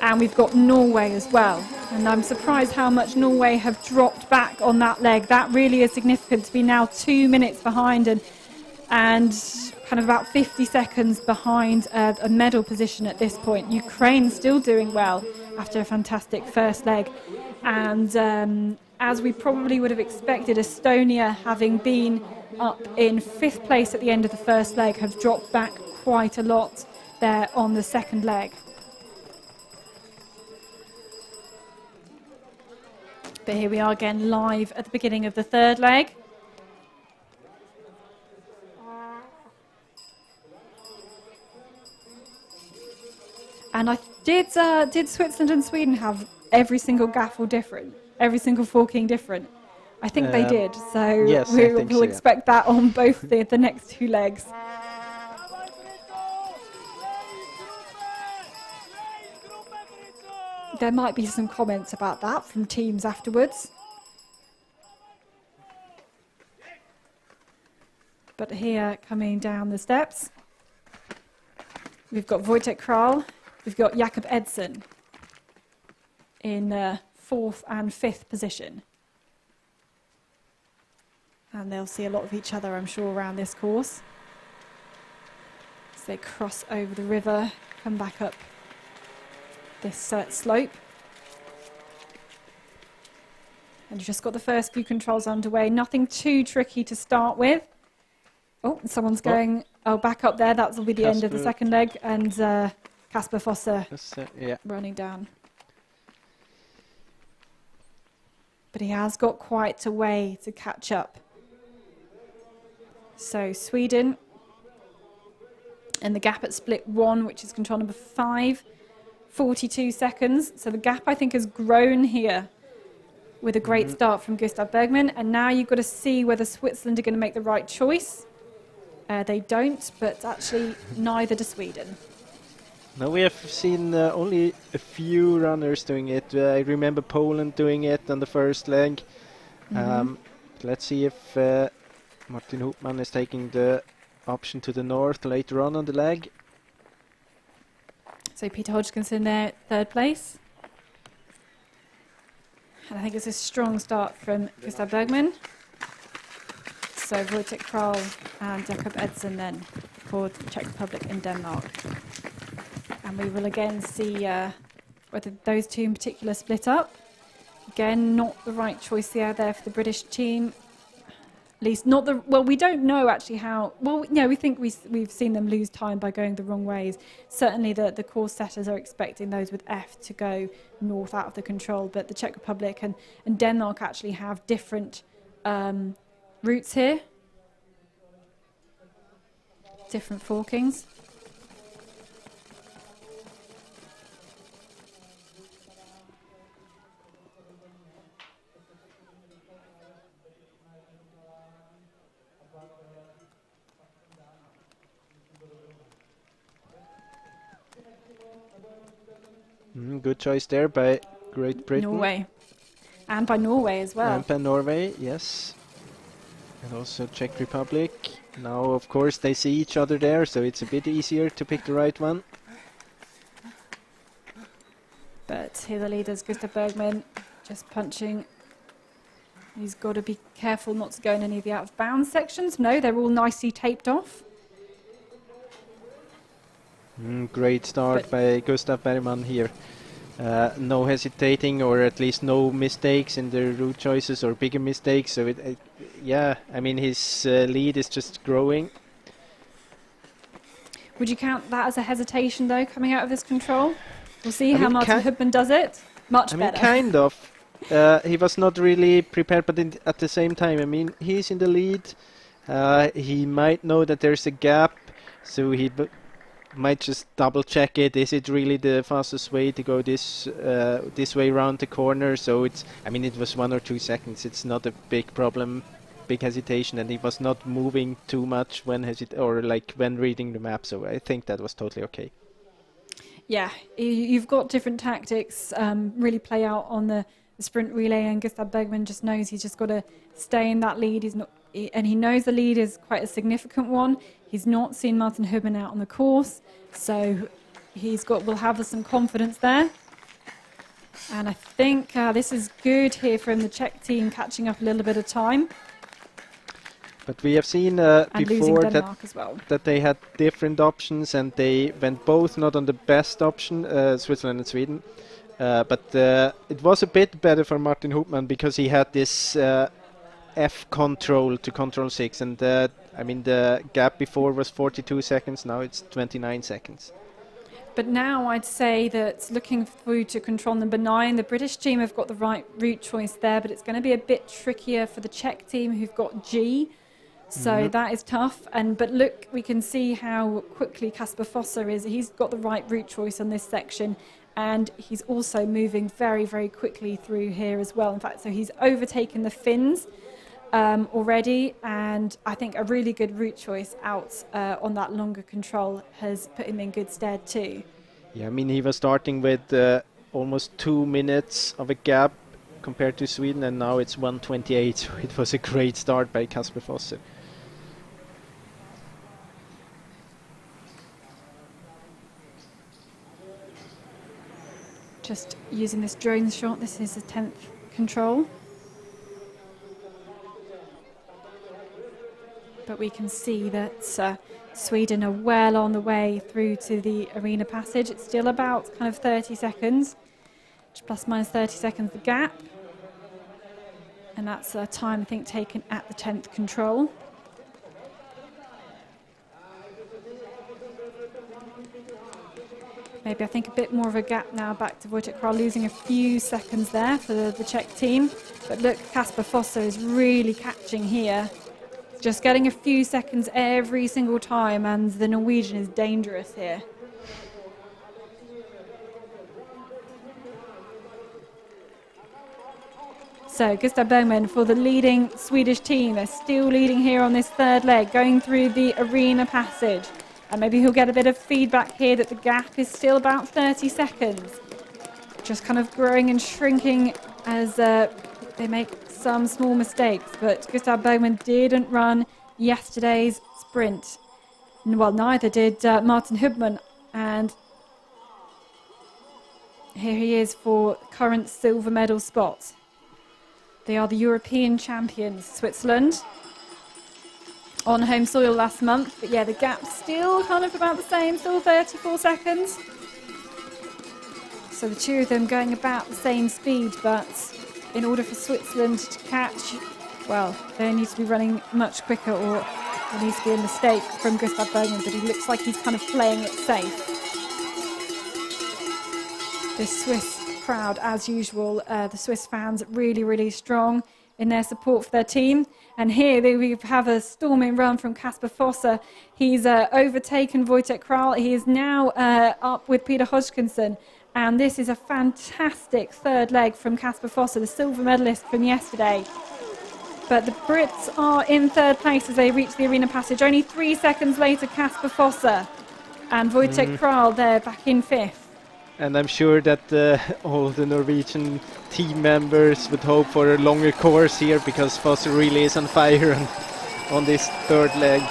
And we've got Norway as well. And I'm surprised how much Norway have dropped back on that leg. That really is significant to be now 2 minutes behind and kind of about 50 seconds behind a medal position at this point. Ukraine still doing well after a fantastic first leg. And as we probably would have expected, Estonia, having been up in 5th place at the end of the first leg, have dropped back quite a lot there on the second leg. But here we are again live at the beginning of the third leg. And did Switzerland and Sweden have every single gaffle different, every single forking different? I think they did. So yes, we'll expect that on both the next 2 legs. There might be some comments about that from teams afterwards. But here, coming down the steps, we've got Wojtek Kral, we've got Jakob Edson in 4th and 5th position. And they'll see a lot of each other, I'm sure, around this course. As they cross over the river, come back up this slope. And you've just got the first few controls underway. Nothing too tricky to start with. Oh, someone's going back up there. That will be the end of the second leg. And Kasper Fosse running down. But he has got quite a way to catch up. So Sweden, and the gap at split 1, which is control number 5. 42 seconds. So the gap, I think, has grown here with a great start from Gustav Bergman. And now you've got to see whether Switzerland are going to make the right choice. They don't, but actually neither does Sweden. No, we have seen only a few runners doing it. I remember Poland doing it on the first leg. Let's see if Martin Hoopman is taking the option to the north later on the leg. So Peter Hodgkinson there, third place. And I think it's a strong start from Gustav Bergman. So Wojtek Kral and Jakob Edson then for the Czech Republic and Denmark. And we will again see whether those two in particular split up. Again, not the right choice there for the British team. At least not the... Well, we don't know actually how... Well, yeah, we think we've seen them lose time by going the wrong ways. Certainly the course setters are expecting those with F to go north out of the control, but the Czech Republic and Denmark actually have different routes here. Different forkings. Good choice there by Great Britain. Norway. And by Norway as well. And by Norway, yes. And also Czech Republic. Now, of course, they see each other there, so it's a bit easier to pick the right one. But here the leader's Gustav Bergman just punching. He's got to be careful not to go in any of the out of bounds sections. No, they're all nicely taped off. Great start by Gustav Bergman here. No hesitating, or at least no mistakes in the route choices or bigger mistakes. So yeah, I mean his lead is just growing. Would you count that as a hesitation though, coming out of this control? We'll see how Martin Hoopman does it. Much better. Kind of. He was not really prepared, but at the same time, I mean, he's in the lead. He might know that there's a gap, so he might just double check it. Is it really the fastest way to go this way around the corner? So it's, I mean, it was 1 or 2 seconds. It's not a big problem, big hesitation, and he was not moving too much when when reading the map. So I think that was totally okay. Yeah, you've got different tactics really play out on the sprint relay, and Gustav Bergman just knows he's just got to stay in that lead. And he knows the lead is quite a significant one. He's not seen Martin Hoopman out on the course, so we'll have some confidence there. And I think this is good here from the Czech team, catching up a little bit of time. But we have seen before that they had different options, and they went both not on the best option, Switzerland and Sweden. But it was a bit better for Martin Hoopman because he had this F control to control 6, and I mean the gap before was 42 seconds, now it's 29 seconds. But now I'd say that looking through to control number 9, the British team have got the right route choice there, but it's going to be a bit trickier for the Czech team who've got G. So that is tough. But look, we can see how quickly Kasper Fosser is. He's got the right route choice on this section, and he's also moving very, very quickly through here as well. In fact, so he's overtaken the Finns already, and I think a really good route choice out on that longer control has put him in good stead too. Yeah, I mean, he was starting with almost 2 minutes of a gap compared to Sweden, and now it's 1:28, so it was a great start by Kasper Fosser. Just using this drone shot, this is the 10th control. But we can see that Sweden are well on the way through to the arena passage. It's still about kind of 30 seconds, plus minus 30 seconds the gap. And that's a time, I think, taken at the 10th control. Maybe I think a bit more of a gap now back to Wojtek Kral, losing a few seconds there for the Czech team. But look, Kasper Fosser is really catching here. Just getting a few seconds every single time, and the Norwegian is dangerous here. So Gustav Bergman for the leading Swedish team. They're still leading here on this third leg, going through the arena passage. And maybe he'll get a bit of feedback here that the gap is still about 30 seconds. Just kind of growing and shrinking as they make some small mistakes. But Gustav Bergman didn't run yesterday's sprint. Well, neither did Martin Hubman. And here he is for current silver medal spot. They are the European champions, Switzerland, on home soil last month. But yeah, the gap's still kind of about the same, still 34 seconds. So the two of them going about the same speed, but in order for Switzerland to catch, well, they need to be running much quicker, or there needs to be a mistake from Gustav Bergman, but he looks like he's kind of playing it safe. This Swiss crowd, as usual, the Swiss fans really, really strong in their support for their team. And here we have a storming run from Kasper Fosse. He's overtaken Wojtek Kral. He is now up with Peter Hodgkinson. And this is a fantastic third leg from Kasper Fosse, the silver medalist from yesterday. But the Brits are in third place as they reach the arena passage. Only 3 seconds later, Kasper Fosse and Wojtek Kral there back in fifth. And I'm sure that all the Norwegian team members would hope for a longer course here, because Fosse really is on fire on this third leg.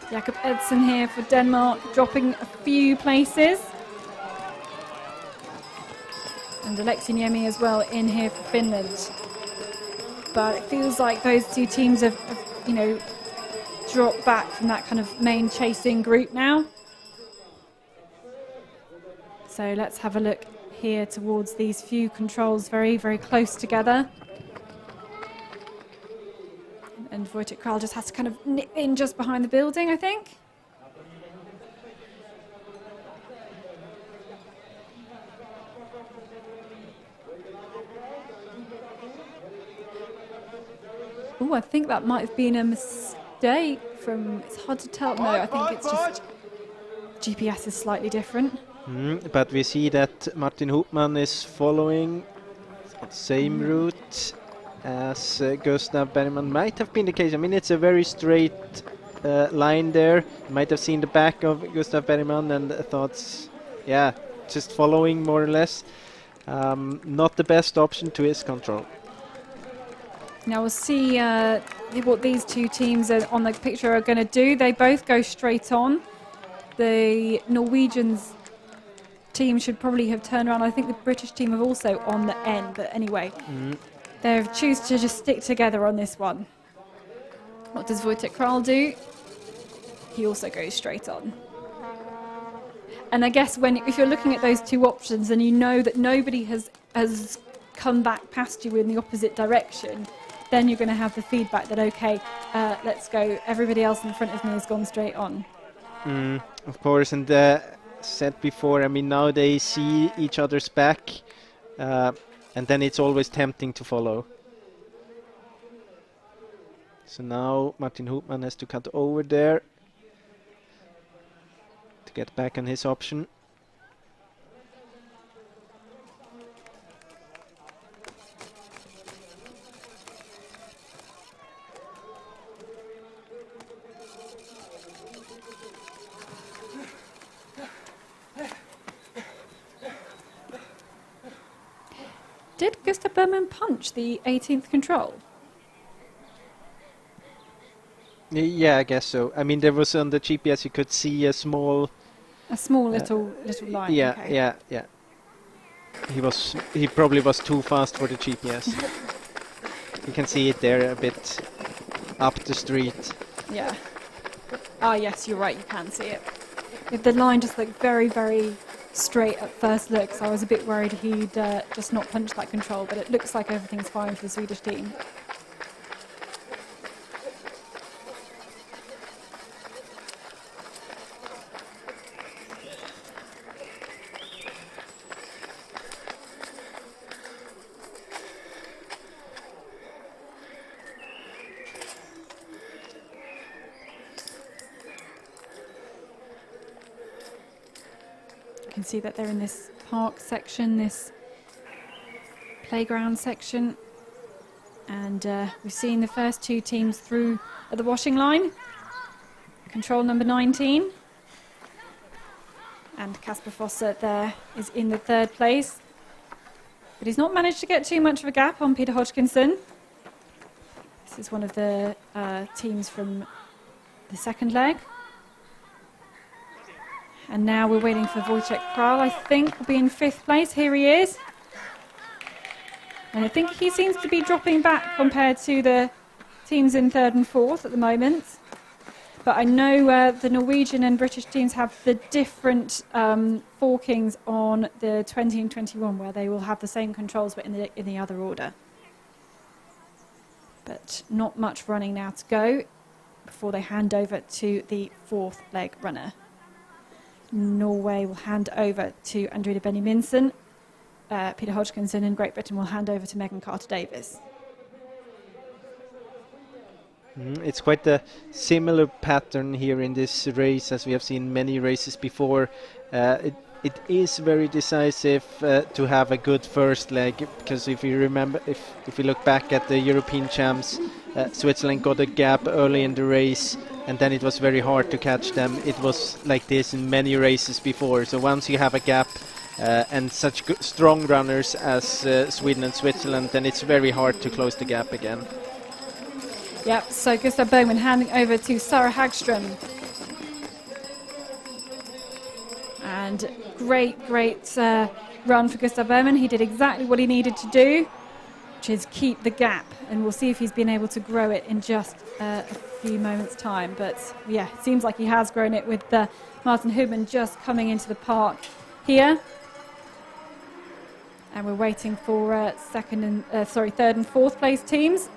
Jakob Edson here for Denmark, dropping a few places. And Alexei Niemi as well in here for Finland. But it feels like those two teams have dropped back from that kind of main chasing group now. So let's have a look here towards these few controls, very, very close together. And Wojtek Kral just has to kind of nip in just behind the building, I think. Oh, I think that might have been a mistake from, it's hard to tell. No, I think it's just GPS is slightly different. But we see that Martin Hubman is following the same route as Gustav Bergman. Might have been the case. I mean, it's a very straight line there. You might have seen the back of Gustav Bergman and thought, yeah, just following more or less. Not the best option to his control. Now we'll see what these two teams on the picture are going to do. They both go straight on. The Norwegians team should probably have turned around. I think the British team have also on the end, but anyway, they choose to just stick together on this one. What does Wojtek Kral do? He also goes straight on. And I guess if you're looking at those two options and you know that nobody has come back past you in the opposite direction, then you're going to have the feedback that, okay, let's go. Everybody else in front of me has gone straight on. Of course, and said before, I mean, now they see each other's back, and then it's always tempting to follow. So now Martin Hubman has to cut over there to get back on his option. Did Gustav Bergman punch the 18th control? Yeah, I guess so. I mean, there was on the GPS you could see a small little line. Yeah, okay. yeah. He probably was too fast for the GPS. You can see it there a bit up the street. Yeah. Ah, yes, you're right. You can see it. The line just looked very, very straight at first look, so I was a bit worried he'd just not punched that control, but it looks like everything's fine for the Swedish team. can see that they're in this park section, this playground section. And we've seen the first two teams through at the washing line. Control number 19. And Kasper Fosse there is in the third place. But he's not managed to get too much of a gap on Peter Hodgkinson. This is one of the teams from the second leg. And now we're waiting for Wojciech Kral, I think, will be in fifth place. Here he is. And I think he seems to be dropping back compared to the teams in third and fourth at the moment. But I know the Norwegian and British teams have the different forkings on the 20 and 21, where they will have the same controls but in the other order. But not much running now to go before they hand over to the fourth leg runner. Norway will hand over to Andrina Benjaminsen. Peter Hodgkinson and Great Britain will hand over to Megan Carter-Davis. It's quite a similar pattern here in this race as we have seen many races before. It is very decisive to have a good first leg, because if you remember, if we look back at the European champs, Switzerland got a gap early in the race and then it was very hard to catch them. It was like this in many races before. So once you have a gap and such strong runners as Sweden and Switzerland, then it's very hard to close the gap again. Yep, so Gustav Bowman handing over to Sarah Hagström. And great run for Gustav Bowman. He did exactly what he needed to do, which is keep the gap. And we'll see if he's been able to grow it in just a few moments' time. But yeah, it seems like he has grown it with Martin Hubman just coming into the park here. And we're waiting for third and fourth place teams.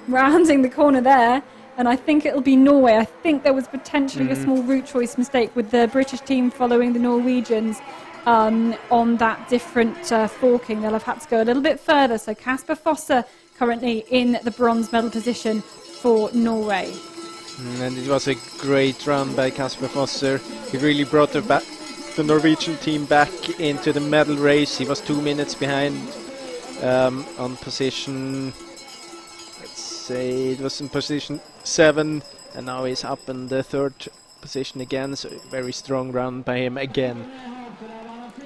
Rounding the corner there, and I think it'll be Norway. I think there was potentially a small route choice mistake with the British team following the Norwegians on that different forking. They'll have had to go a little bit further. So Kasper Fosse currently in the bronze medal position for Norway. And it was a great run by Kasper Fosse. He really brought the Norwegian team back into the medal race. He was 2 minutes behind on position. It was in position 7, and now he's up in the third position again. So very strong run by him again.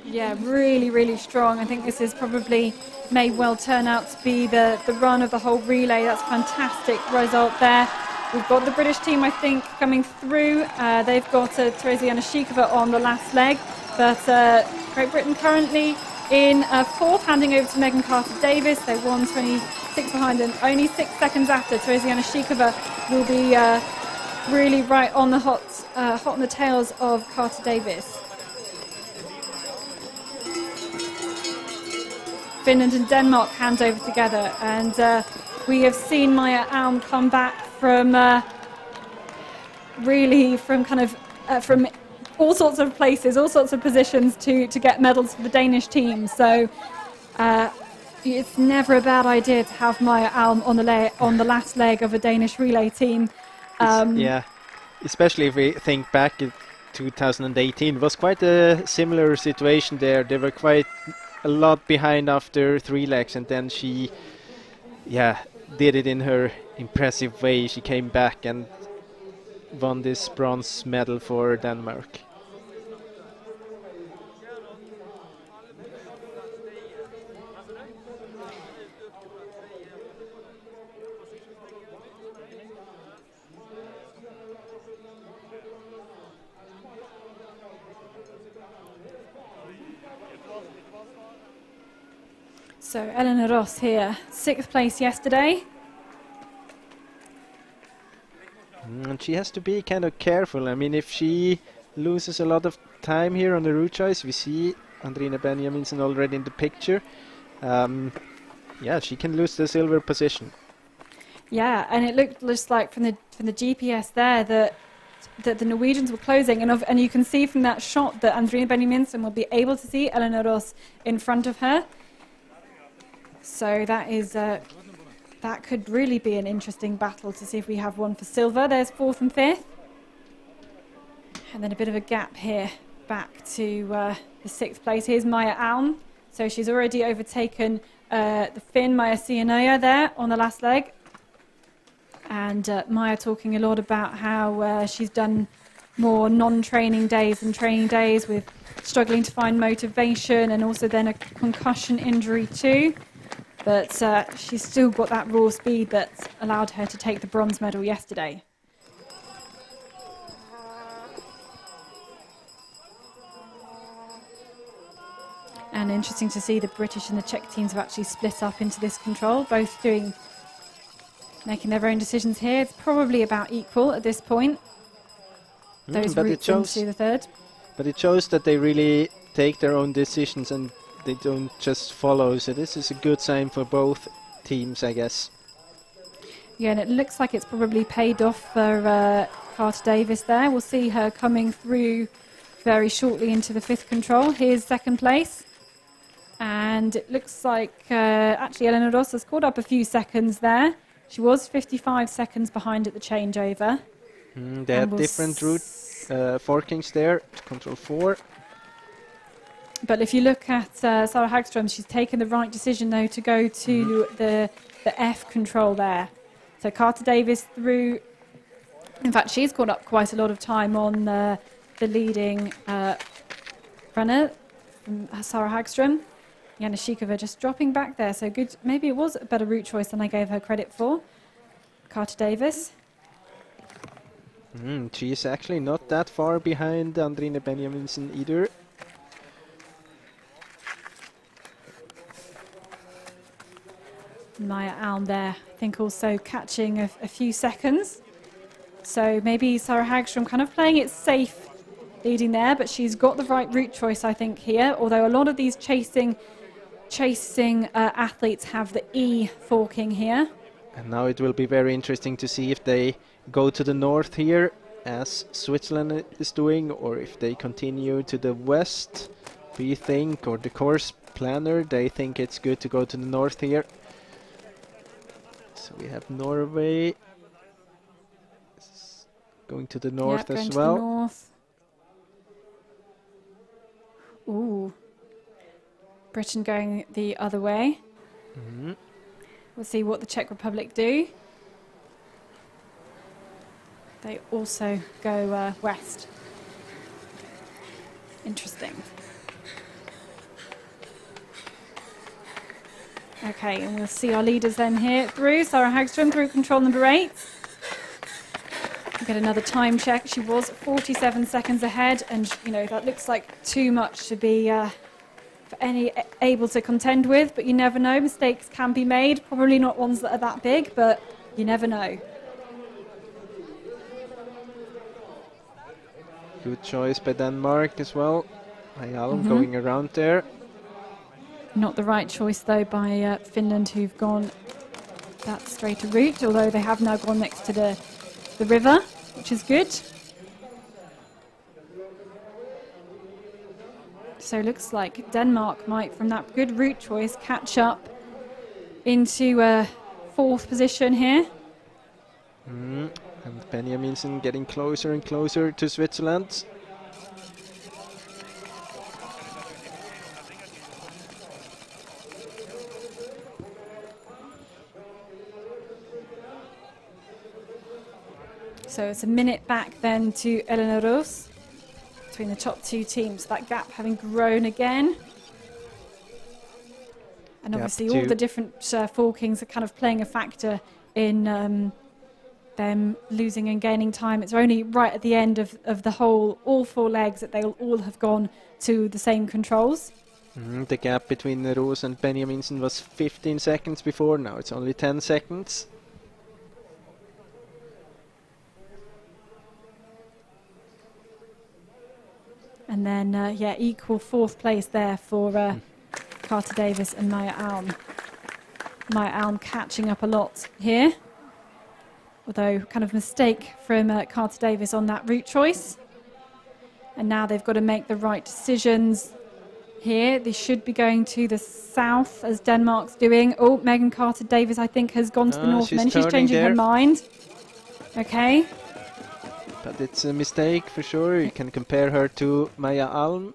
Yeah, really strong. I think this is probably may well turn out to be the run of the whole relay. That's a fantastic result there. We've got the British team, I think, coming through. They've got Teresa Yanashikova on the last leg, but Great Britain currently in fourth, handing over to Megan Carter-Davis. They won 26 behind, and only 6 seconds after, Teresa Yanashikova will be really right on the hot on the tails of Carter-Davis. Finland and Denmark hand over together, and we have seen Maja Alm come back from from all sorts of places, all sorts of positions to get medals for the Danish team. So it's never a bad idea to have Maja Alm on the last leg of a Danish relay team. Yeah, especially if we think back in 2018, it was quite a similar situation there. They were quite a lot behind after 3 legs, and then she did it in her impressive way. She came back and won this bronze medal for Denmark. So Eleanor Ross here, 6th place yesterday. And she has to be kind of careful. I mean, if she loses a lot of time here on the route choice, we see Andrina Benjaminsen already in the picture. She can lose the silver position. Yeah, and it looked just like from the GPS there that the Norwegians were closing, and you can see from that shot that Andrina Benjaminsen will be able to see Eleanor Ross in front of her. So that is that could really be an interesting battle to see if we have one for silver. There's 4th and 5th. And then a bit of a gap here back to the 6th place. Here's Maya Alm. So she's already overtaken the Finn, Maya Sianoya there on the last leg. And Maya talking a lot about how she's done more non-training days than training days, with struggling to find motivation and also then a concussion injury too. But she's still got that raw speed that allowed her to take the bronze medal yesterday. And interesting to see the British and the Czech teams have actually split up into this control, both making their own decisions here. It's probably about equal at this point. Those routes into the third. But it shows that they really take their own decisions and they don't just follow. So this is a good sign for both teams, I guess. Yeah, and it looks like it's probably paid off for Carter Davis there. We'll see her coming through very shortly into the 5th control. Here's 2nd place. And it looks like actually Elena Ross has caught up a few seconds there. She was 55 seconds behind at the changeover. They have different route forkings there, control 4. But if you look at Sarah Hagström, she's taken the right decision though to go to the F control there. So Carter Davis through. In fact, she's caught up quite a lot of time on the leading runner, Sarah Hagström. Yana Shikova just dropping back there. So good. Maybe it was a better route choice than I gave her credit for. Carter Davis. She is actually not that far behind Andrine Benjaminsen either. Maya Alm there, I think also catching a few seconds. So maybe Sarah Hagström kind of playing it safe, leading there, but she's got the right route choice, I think, here. Although a lot of these chasing athletes have the E forking here. And now it will be very interesting to see if they go to the north here, as Switzerland is doing, or if they continue to the west. We think, or the course planner, they think it's good to go to the north here. So we have Norway going to the north as well. To the north. Ooh. Britain going the other way. We'll see what the Czech Republic do. They also go west. Interesting. Okay, and we'll see our leaders then here through. Sarah Hagström through control number 8. We'll get another time check. She was 47 seconds ahead, and you know that looks like too much to be for any able to contend with. But you never know; mistakes can be made. Probably not ones that are that big, but you never know. Good choice by Denmark as well. Ayalm going around there. Not the right choice though by Finland, who've gone that straighter route, although they have now gone next to the river, which is good. So it looks like Denmark might, from that good route choice, catch up into 4th position here. And Benjaminsen getting closer and closer to Switzerland. So it's a minute back then to Elena Roos between the top 2 teams. That gap having grown again. And obviously all the different forkings are kind of playing a factor in them losing and gaining time. It's only right at the end of the whole, all 4 legs, that they'll all have gone to the same controls. The gap between Roos and Benjaminsen was 15 seconds before. Now it's only 10 seconds. And then, equal 4th place there for Carter Davis and Maya Alm. Maya Alm catching up a lot here. Although, kind of mistake from Carter Davis on that route choice. And now they've got to make the right decisions here. They should be going to the south, as Denmark's doing. Oh, Megan Carter Davis, I think, has gone to the north, and then she's changing her mind. Okay. But it's a mistake for sure. You can compare her to Maya Alm.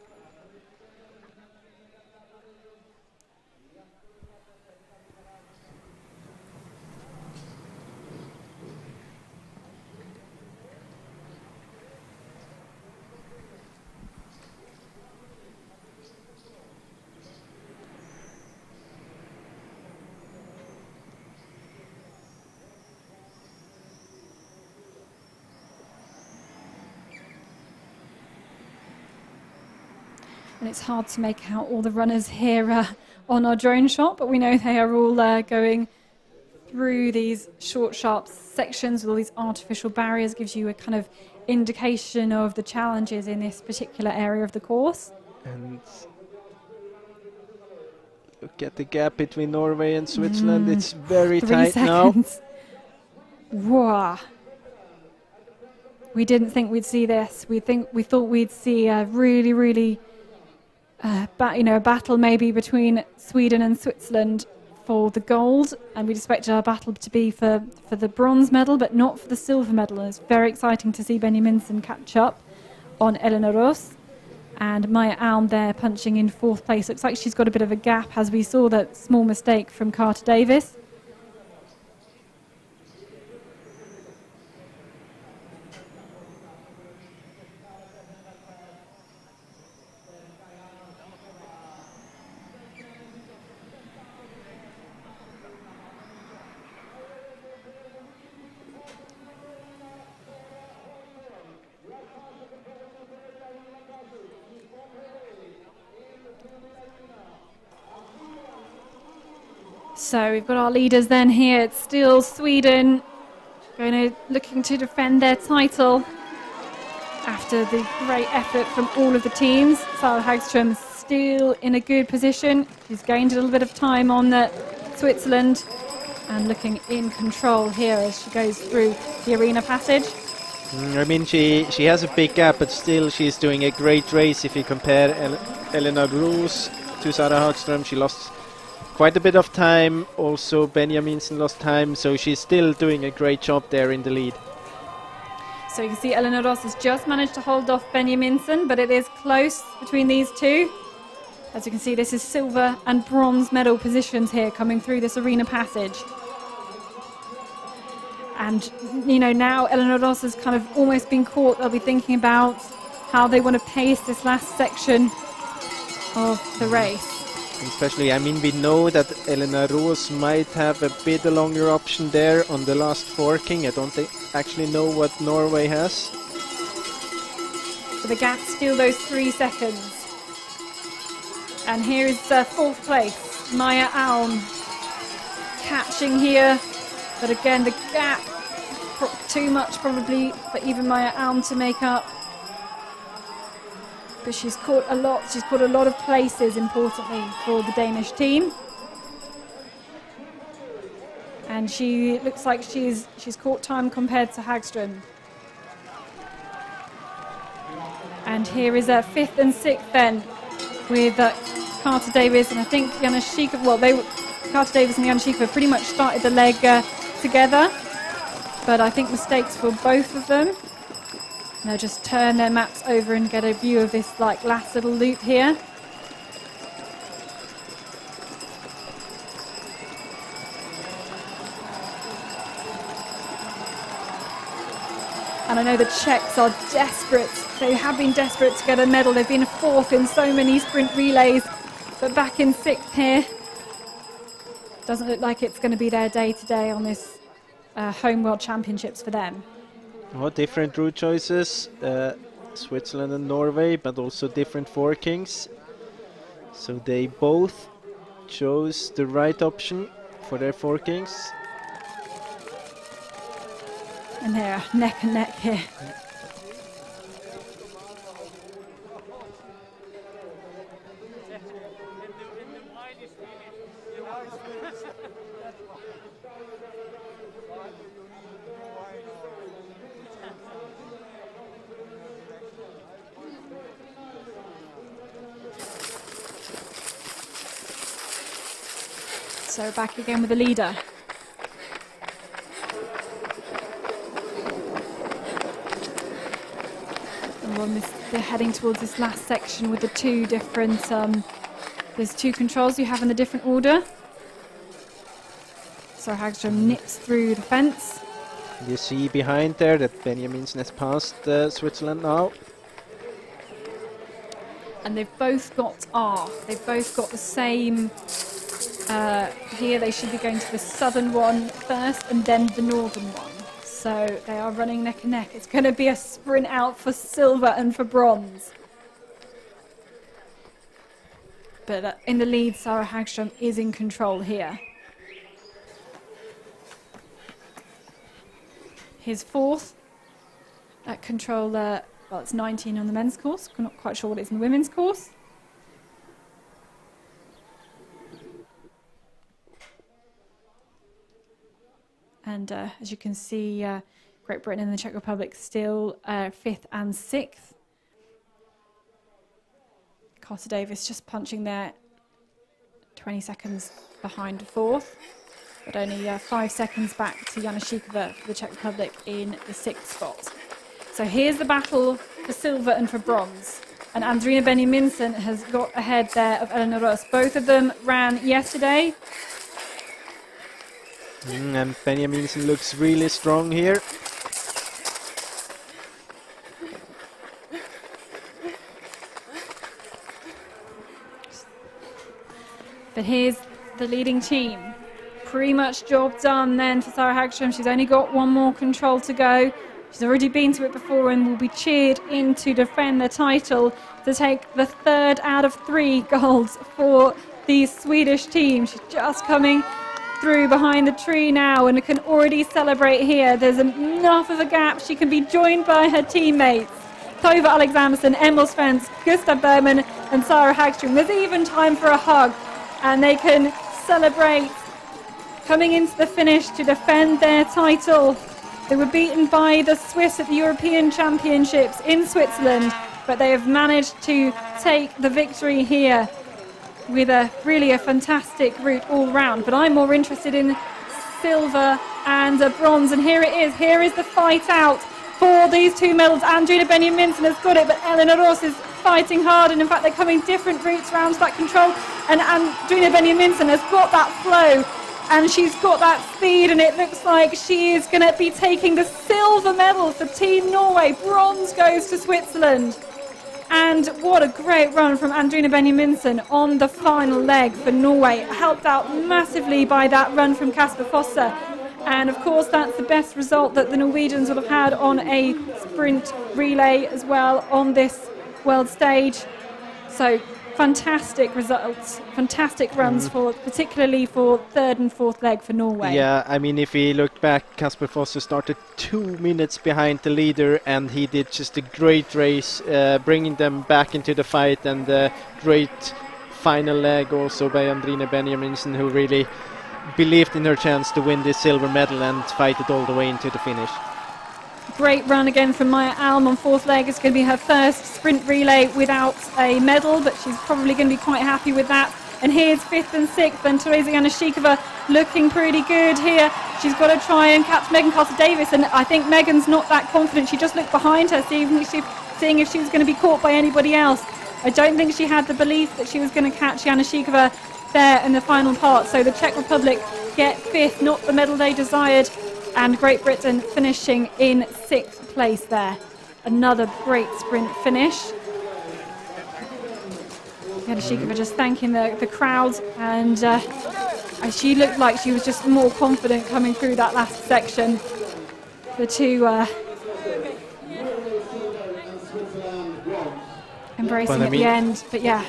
And it's hard to make out all the runners here on our drone shot, but we know they are all going through these short, sharp sections with all these artificial barriers. Gives you a kind of indication of the challenges in this particular area of the course. And look at the gap between Norway and Switzerland. It's very 3 tight seconds. Wow. We didn't think we'd see this. We thought we'd see a really a battle maybe between Sweden and Switzerland for the gold, and we'd expected our battle to be for the bronze medal, but not for the silver medal. And it's very exciting to see Benny Minson catch up on Elena Roos, and Maya Alm there punching in 4th place. Looks like she's got a bit of a gap, as we saw that small mistake from Carter Davis. So we've got our leaders then here. It's still Sweden looking to defend their title after the great effort from all of the teams. Sarah Hagström still in a good position. She's gained a little bit of time on Switzerland and looking in control here as she goes through the arena passage. I mean, she has a big gap, but still she's doing a great race. If you compare Elena Roos to Sarah Hagström, she lost quite a bit of time. Also Benjaminsen lost time, so she's still doing a great job there in the lead. So you can see Elena Roos has just managed to hold off Benjaminsen, but it is close between these two. As you can see, this is silver and bronze medal positions here coming through this arena passage. And now Elena Roos has kind of almost been caught. They'll be thinking about how they want to pace this last section of the race. Especially, I mean, we know that Elena Roos might have a bit longer option there on the last forking. I don't actually know what Norway has. But the gap's still those 3 seconds. And here is 4th place, Maya Alm catching here. But again, the gap, too much probably for even Maya Alm to make up. But she's caught a lot. She's caught a lot of places, importantly, for the Danish team. And she looks like she's caught time compared to Hagström. And here is 5th and 6th then with Carter Davis and I think Janashikova. Well, Carter Davis and Janashikova pretty much started the leg together, but I think mistakes for both of them. They'll just turn their maps over and get a view of this last little loop here. And I know the Czechs are desperate. They have been desperate to get a medal. They've been 4th in so many sprint relays, but back in 6th here. Doesn't look like it's going to be their day today on this home World Championships for them. Well, different route choices, Switzerland and Norway, but also different forkings. So they both chose the right option for their forkings. And they're neck and neck here. So back again with the leader. they're heading towards this last section with the two different, there's two controls you have in the different order. So Hagström nips through the fence. You see behind there that Benjaminsen has passed Switzerland now. And they've both got R. They've both got the same. Here they should be going to the southern one first and then the northern one. So they are running neck and neck. It's going to be a sprint out for silver and for bronze. But in the lead, Sara Hagström is in control here. Here's fourth at control. Well, it's 19 on the men's course. I'm not quite sure what it is in the women's course. And as you can see, Great Britain and the Czech Republic still 5th and 6th. Carter Davis just punching there, 20 seconds behind 4th, but only 5 seconds back to Janashikova for the Czech Republic in the 6th spot. So here's the battle for silver and for bronze. And Andrina Benjaminsen has got ahead there of Elena Ross. Both of them ran yesterday. And Benjaminsen looks really strong here. But here's the leading team. Pretty much job done then for Sara Hagström. She's only got one more control to go. She's already been to it before and will be cheered in to defend the title, to take the 3rd out of 3 golds for the Swedish team. She's just coming through behind the tree now and can already celebrate here. There's enough of a gap. She can be joined by her teammates, Tove Alexandersson, Emil Svensson, Gustav Bergman and Sara Hagström. There's even time for a hug, and they can celebrate coming into the finish to defend their title. They were beaten by the Swiss at the European Championships in Switzerland, but they have managed to take the victory here with really a fantastic route all round. But I'm more interested in silver and bronze, and here it is. Here is the fight out for these two medals. Andrina Benjaminsen has got it, but Elena Ross is fighting hard, and in fact they're coming different routes around to that control, and Andrina Benjaminsen has got that flow and she's got that speed, and it looks like she is going to be taking the silver medal for Team Norway. Bronze goes to Switzerland. And what a great run from Andrina Benjaminsen on the final leg for Norway, helped out massively by that run from Kasper Fosse. And of course that's the best result that the Norwegians will have had on a sprint relay as well on this world stage. So fantastic results, fantastic runs for particularly for 3rd and 4th leg for Norway. Yeah, I mean, if we look back, Kasper Fosse started 2 minutes behind the leader, and he did just a great race, bringing them back into the fight, and a great final leg also by Andrina Benjaminsen, who really believed in her chance to win this silver medal and fight it all the way into the finish. Great run again from Maya Alm on 4th leg. It's going to be her first sprint relay without a medal, but she's probably going to be quite happy with that. And here's 5th and 6th, and Teresa Janashikova looking pretty good here. She's got to try and catch Megan Carter-Davis, and I think Megan's not that confident. She just looked behind her, seeing if she was going to be caught by anybody else. I don't think she had the belief that she was going to catch Janashikova there in the final part. So the Czech Republic get 5th, not the medal they desired, and Great Britain finishing in 6th place there. Another great sprint finish. Janashikova just thanking the crowd, and she looked like she was just more confident coming through that last section. The two embracing at the end, but yeah.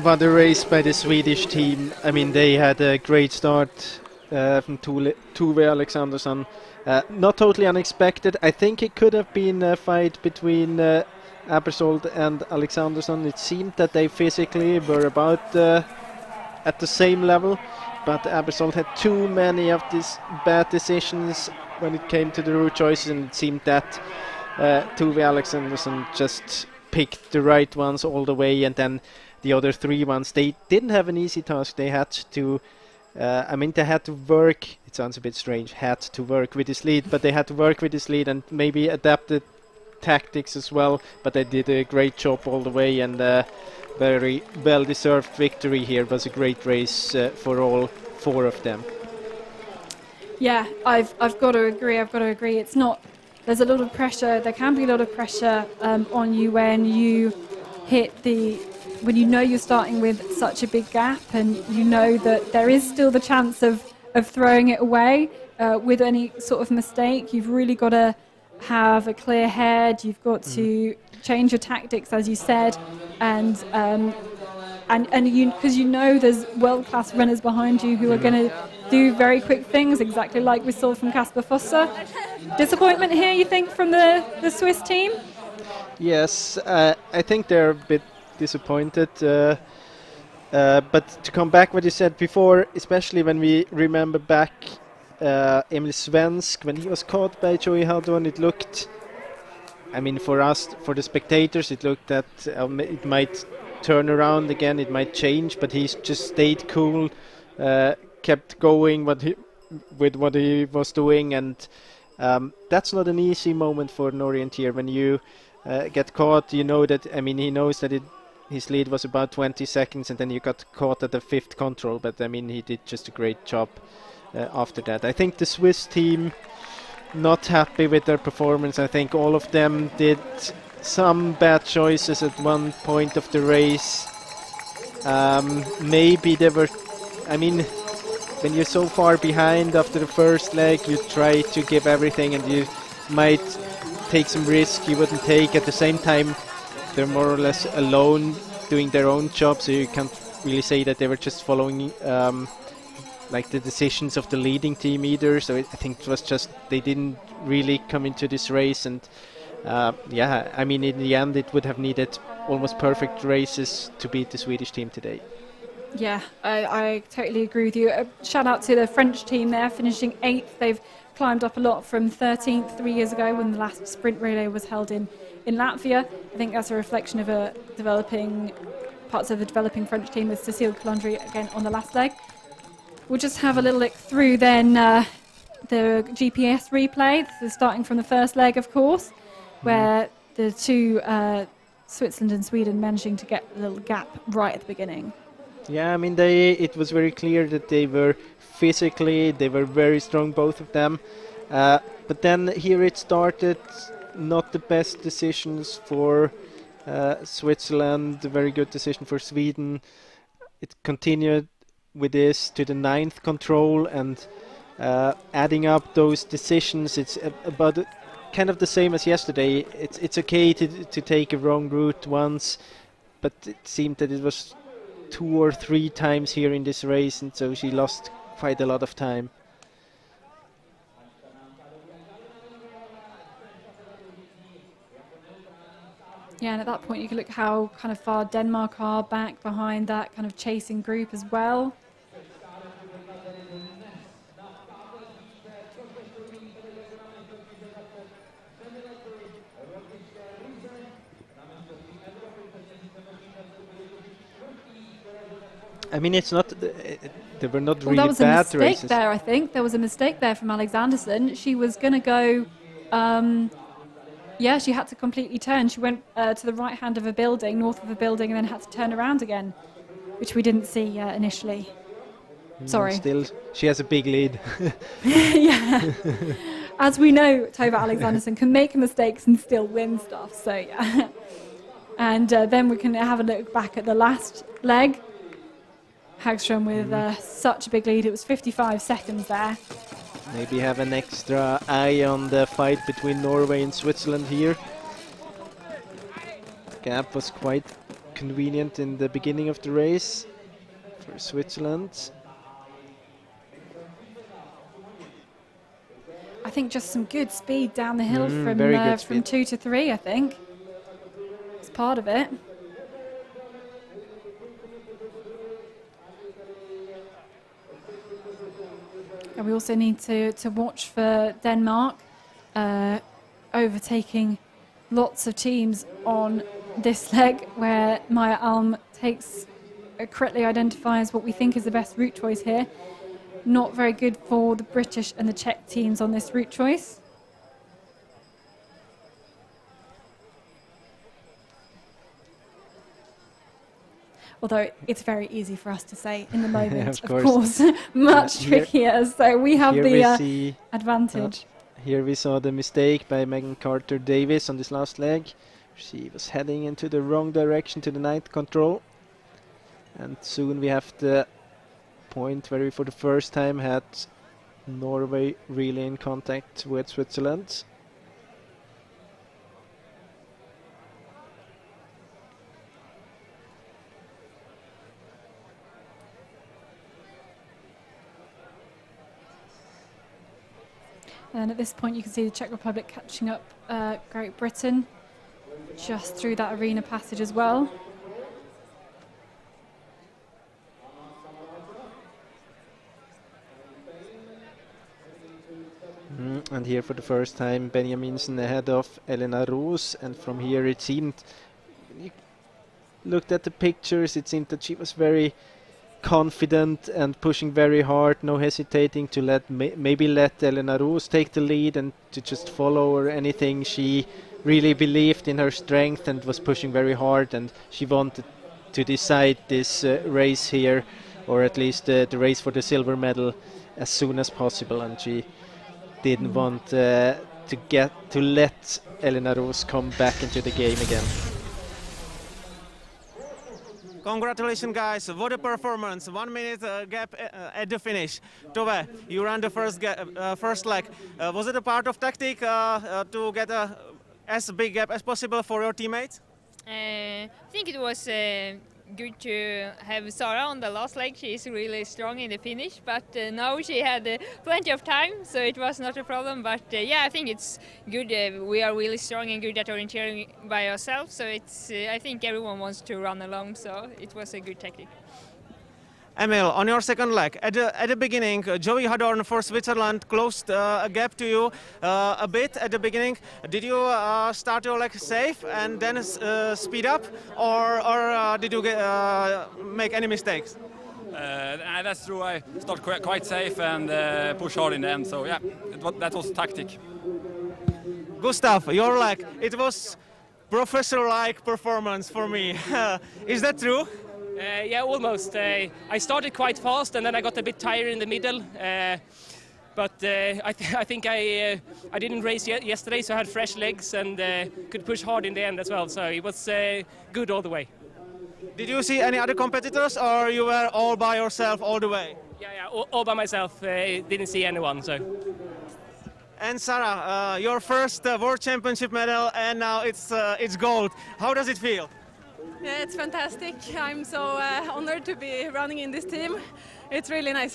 But the race by the Swedish team, I mean, they had a great start from Tove Alexandersson. Not totally unexpected. I think it could have been a fight between Abersold and Alexandersson. It seemed that they physically were about at the same level, but Abersold had too many of these bad decisions when it came to the route choices, and it seemed that Tove Alexandersson just picked the right ones all the way, and then the other 3 ones, they didn't have an easy task. They had to they had to work, it sounds a bit strange, had to work with this lead, but they had to work with this lead and maybe adapt it tactics as well, but they did a great job all the way, and very well-deserved victory here. It was a great race for all 4 of them. Yeah, I've got to agree. It's not. There's a lot of pressure. There can be a lot of pressure on you when you when you know you're starting with such a big gap, and you know that there is still the chance of throwing it away with any sort of mistake. You've really got to have a clear head. You've got to change your tactics, as you said, and because you know there's world-class runners behind you who are going to do very quick things, exactly like we saw from Kasper Fosse. Disappointment here, you think, from the Swiss team? Yes, I think they're a bit disappointed. But to come back what you said before, especially when we remember back Emil Svensk, when he was caught by Joey Haldon, it looked, I mean, for us, for the spectators, it looked that it might turn around again, it might change, but he's just stayed cool, kept going with what he was doing, and that's not an easy moment for an orienteer. When you get caught, you know that, I mean, he knows that his lead was about 20 seconds, and then you got caught at the 5th control, but I mean, he did just a great job after that. I think the Swiss team not happy with their performance. I think all of them did some bad choices at one point of the race. Maybe they were, I mean, when you're so far behind after the first leg, you try to give everything, and you might take some risk you wouldn't take. At the same time, they're more or less alone doing their own job, so you can't really say that they were just following like the decisions of the leading team either. So I think it was just they didn't really come into this race, and yeah, I mean, in the end it would have needed almost perfect races to beat the Swedish team today. Yeah, I totally agree with you. A shout out to the French team there, finishing 8th. They've climbed up a lot from 13th 3 years ago when the last sprint relay was held in Latvia. I think that's a reflection of parts of the developing French team, with Cécile Calandry again on the last leg. We'll just have a little look through then the GPS replay. This is starting from the first leg, of course, where the two Switzerland and Sweden managing to get a little gap right at the beginning. Yeah, I mean, it was very clear that they were very strong, both of them. But then here it started, not the best decisions for Switzerland, a very good decision for Sweden. It continued with this to the 9th control, and adding up those decisions, it's about kind of the same as yesterday. It's okay to take a wrong route once, but it seemed that it was 2 or 3 times here in this race, and so she lost quite a lot of time. Yeah, and at that point you can look how kind of far Denmark are back behind that kind of chasing group as well. I mean, it's not. They were not really bad races. There was a mistake there, I think. There was a mistake there from Alexanderson. She was going to go. Yeah, she had to completely turn. She went to the right hand of a building, north of a building, and then had to turn around again, which we didn't see initially. Sorry. Still, she has a big lead. Yeah. As we know, Tova Alexanderson can make mistakes and still win stuff. So yeah. And then we can have a look back at the last leg. Hagström with such a big lead. It was 55 seconds there. Maybe have an extra eye on the fight between Norway and Switzerland here. The gap was quite convenient in the beginning of the race for Switzerland. I think just some good speed down the hill from 2 to 3, I think. It's part of it. And we also need to watch for Denmark overtaking lots of teams on this leg, where Maya Alm correctly identifies what we think is the best route choice here. Not very good for the British and the Czech teams on this route choice. although it's very easy for us to say in the moment, Of of course. course, much trickier. So we have Here the we see advantage. here we saw the mistake by Megan Carter Davis on this last leg. She was heading into the wrong direction to the night control, and soon we have the point where we for the first time had Norway really in contact with Switzerland. And at this point you can see the Czech Republic catching up Great Britain just through that arena passage as well. And here for the first time Benjaminsen ahead of Elena Roos, and from here it seemed, you looked at the pictures, it seemed that she was very confident and pushing very hard, no hesitating to let maybe let Elena Roos take the lead and to just follow or anything. She really believed in her strength and was pushing very hard, and she wanted to decide this race here, or at least the race for the silver medal, as soon as possible, and she didn't want to let Elena Roos come back into the game again. Congratulations, guys! What a performance! 1 minute gap at the finish. Tove, you ran the first leg. Was it a part of tactic to get as big gap as possible for your teammates? I think it was good to have Sara on the last leg. She's really strong in the finish, but now she had plenty of time, so it was not a problem. But yeah, I think it's good. We are really strong and good at orienteering by ourselves, so it's. I think everyone wants to run along, so it was a good tactic. Emil, on your second leg, at the beginning, Joey Hadorn for Switzerland closed a gap to you a bit at the beginning. Did you start your leg safe and then speed up, or did you make any mistakes? That's true. I started quite safe and push hard in the end. So yeah, that was tactic. Gustav, your leg, it was professor-like performance for me. Is that true? Yeah, almost. I started quite fast and then I got a bit tired in the middle. But I think I didn't race yesterday, so I had fresh legs and could push hard in the end as well. So it was good all the way. Did you see any other competitors, or you were all by yourself all the way? Yeah, all by myself. Didn't see anyone. So. And Sarah, your first World Championship medal, and now it's gold. How does it feel? Yeah, it's fantastic. I'm so honored to be running in this team. It's really nice.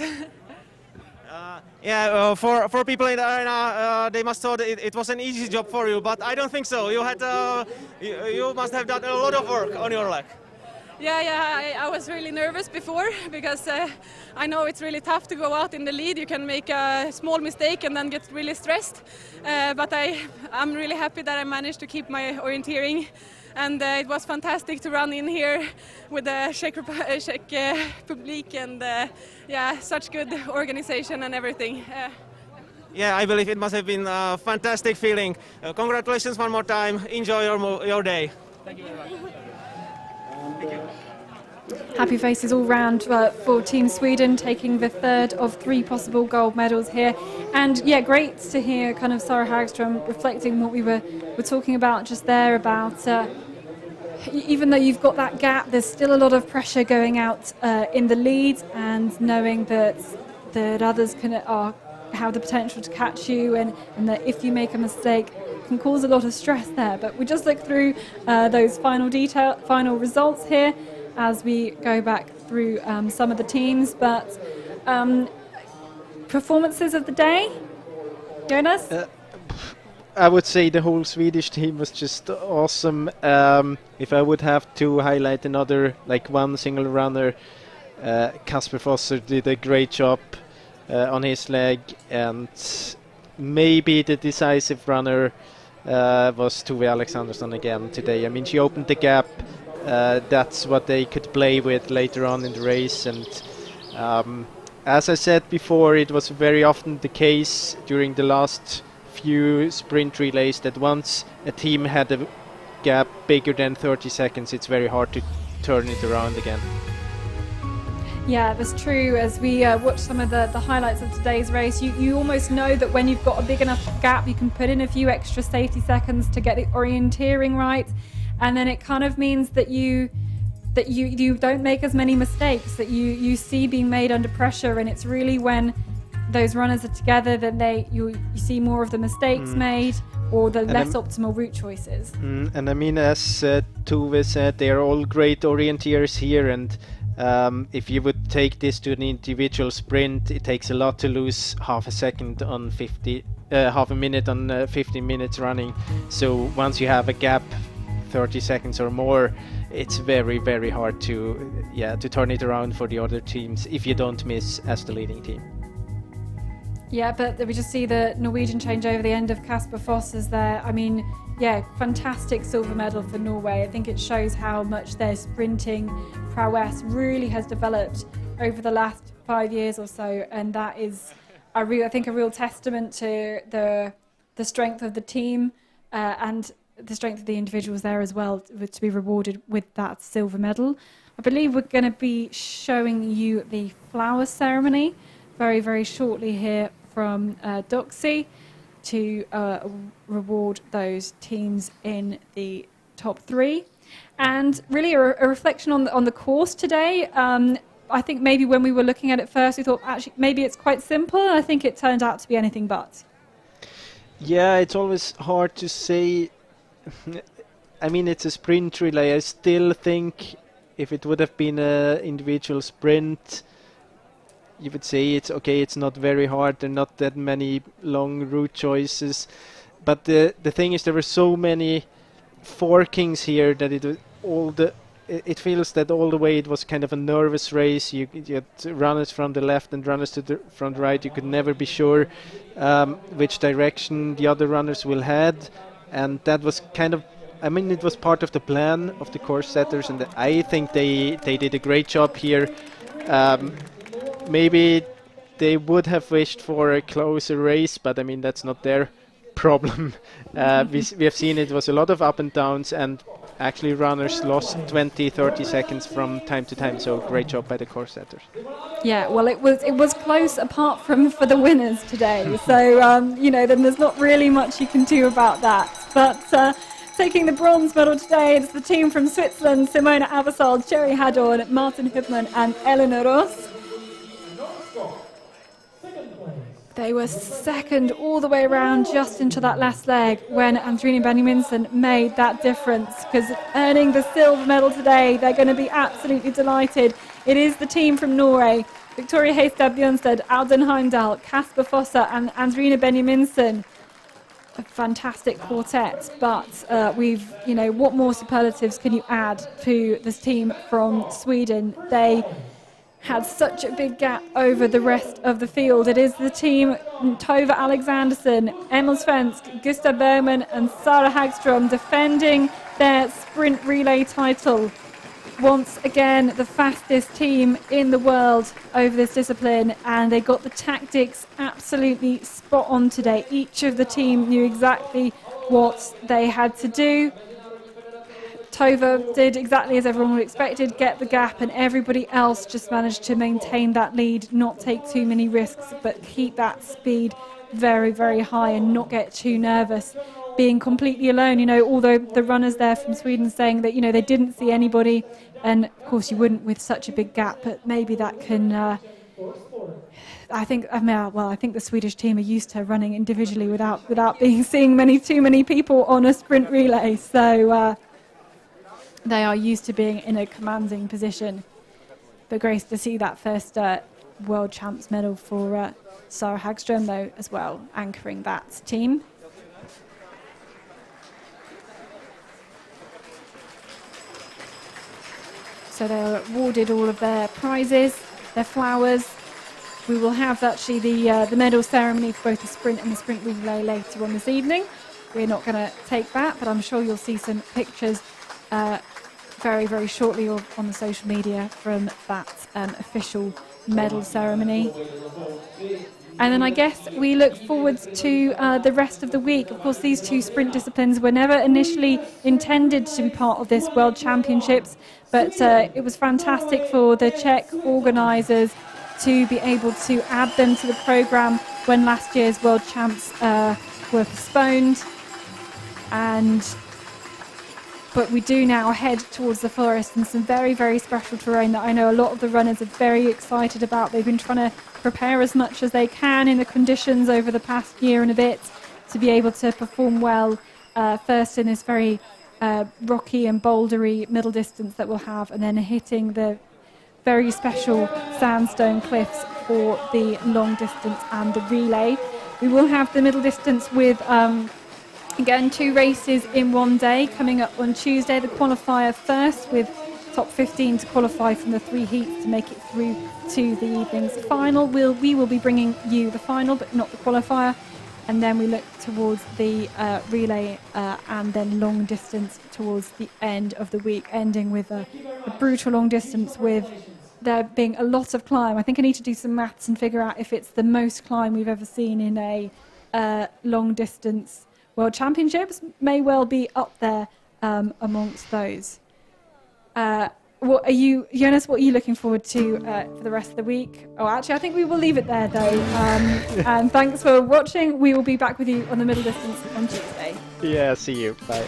For people in the arena, they must thought it was an easy job for you, but I don't think so. You had you must have done a lot of work on your leg. Yeah, I was really nervous before because I know it's really tough to go out in the lead. You can make a small mistake and then get really stressed. But I'm really happy that I managed to keep my orienteering. And it was fantastic to run in here with the Czech public and such good organization and everything. Yeah, I believe it must have been a fantastic feeling. Congratulations one more time. Enjoy your day. Thank you very much. Happy faces all round for Team Sweden, taking the third of 3 possible gold medals here. And yeah, great to hear kind of Sarah Hagström reflecting what we were talking about just there about even though you've got that gap, there's still a lot of pressure going out in the lead, and knowing that others have the potential to catch you, and that if you make a mistake can cause a lot of stress there. But we just look through those final results here as we go back through some of the teams. But performances of the day, Jonas? I would say the whole Swedish team was just awesome. If I would have to highlight one single runner, Kasper Fosser did a great job on his leg, and maybe the decisive runner was Tove Alexandersson again today. I mean, she opened the gap. That's what they could play with later on in the race, and as I said before, it was very often the case during the last few sprint relays that once a team had a gap bigger than 30 seconds, it's very hard turn it around again. Yeah, that's true. As we watch some of the highlights of today's race, you almost know that when you've got a big enough gap, you can put in a few extra safety seconds to get the orienteering right, and then it kind of means that you don't make as many mistakes that you see being made under pressure. And it's really when those runners are together that you see more of the mistakes made or the less optimal route choices. And I mean, as Tove said, they are all great orienteers here, and if you would take this to an individual sprint, it takes a lot to lose half a minute on 15 minutes running. So once you have a gap 30 seconds or more, it's very, very hard to turn it around for the other teams if you don't miss as the leading team. Yeah, but we just see the Norwegian change over the end of Kasper Foss is there. I mean, yeah, fantastic silver medal for Norway. I think it shows how much their sprinting prowess really has developed over the last 5 years or so, and that is I think a real testament to the strength of the team and the strength of the individuals there as well, to be rewarded with that silver medal. I believe we're going to be showing you the flower ceremony very, very shortly here from Doksy to reward those teams in the top 3. And really a reflection on the course today. I think maybe when we were looking at it first, we thought actually maybe it's quite simple. I think it turned out to be anything but. Yeah, it's always hard to say. I mean, it's a sprint relay. I still think if it would have been an individual sprint, you would say it's okay, it's not very hard, there are not that many long route choices. But the thing is, there were so many forkings here that it feels that all the way it was kind of a nervous race. You had runners from the left and runners from the right. You could never be sure which direction the other runners will head. And that was kind of, I mean, it was part of the plan of the course setters, and I think they did a great job here. Maybe they would have wished for a closer race, but I mean, that's not their problem. We have seen it was a lot of up and downs, and actually runners lost 20-30 seconds from time to time, so great job by the course setters. Yeah, well, it was close apart from for the winners today, so then there's not really much you can do about that. But taking the bronze medal today, it's the team from Switzerland: Simona Aebersold, Sherry Hadorn, Martin Hübmann and Eleanor Ross. They were second all the way around just into that last leg when Andrine Benjaminsen made that difference, because earning the silver medal today, they're going to be absolutely delighted. It is the team from Norway: Victoria Heistad Bjørnstad, Audun Heimdal, Kasper Fossa and Andrine Benjaminsen. A fantastic quartet, but what more superlatives can you add to this team from Sweden? They had such a big gap over the rest of the field. It is the team Tove Alexandersen, Emil Svensk, Gustav Bergman and Sara Hagström defending their sprint relay title. Once again, the fastest team in the world over this discipline, and they got the tactics absolutely spot on today. Each of the team knew exactly what they had to do. Tove did exactly as everyone would expected, get the gap, and everybody else just managed to maintain that lead, not take too many risks, but keep that speed very, very high and not get too nervous. Being completely alone, although the runners there from Sweden saying that, they didn't see anybody, and of course you wouldn't with such a big gap, but maybe that can, I think the Swedish team are used to running individually without seeing too many people on a sprint relay, so they are used to being in a commanding position. But great to see that first World Champs medal for Sara Hagström, though, as well, anchoring that team. So they awarded all of their prizes, their flowers. We will have actually the medal ceremony for both the sprint and the sprint relay later on this evening. We're not going to take that, but I'm sure you'll see some pictures very, very shortly on the social media from that official medal ceremony. And then I guess we look forward to the rest of the week. Of course, these two sprint disciplines were never initially intended to be part of this World Championships, but it was fantastic for the Czech organisers to be able to add them to the programme when last year's World Champs were postponed. But we do now head towards the forest and some very, very special terrain that I know a lot of the runners are very excited about. They've been trying to prepare as much as they can in the conditions over the past year and a bit to be able to perform well first in this very rocky and bouldery middle distance that we'll have, and then hitting the very special sandstone cliffs for the long distance and the relay. We will have the middle distance with again 2 races in one day coming up on Tuesday. The qualifier first with top 15 to qualify from the 3 heats to make it through to the evening's final. We will be bringing you the final but not the qualifier, and then we look towards the relay and then long distance towards the end of the week, ending with a brutal long distance with there being a lot of climb. I think I need to do some maths and figure out if it's the most climb we've ever seen in a long distance World Championships. May well be up there amongst those. What are you, Jonas, what are you looking forward to for the rest of the week? Oh, actually, I think we will leave it there, though. And thanks for watching. We will be back with you on the middle distance on Tuesday. Yeah, see you. Bye.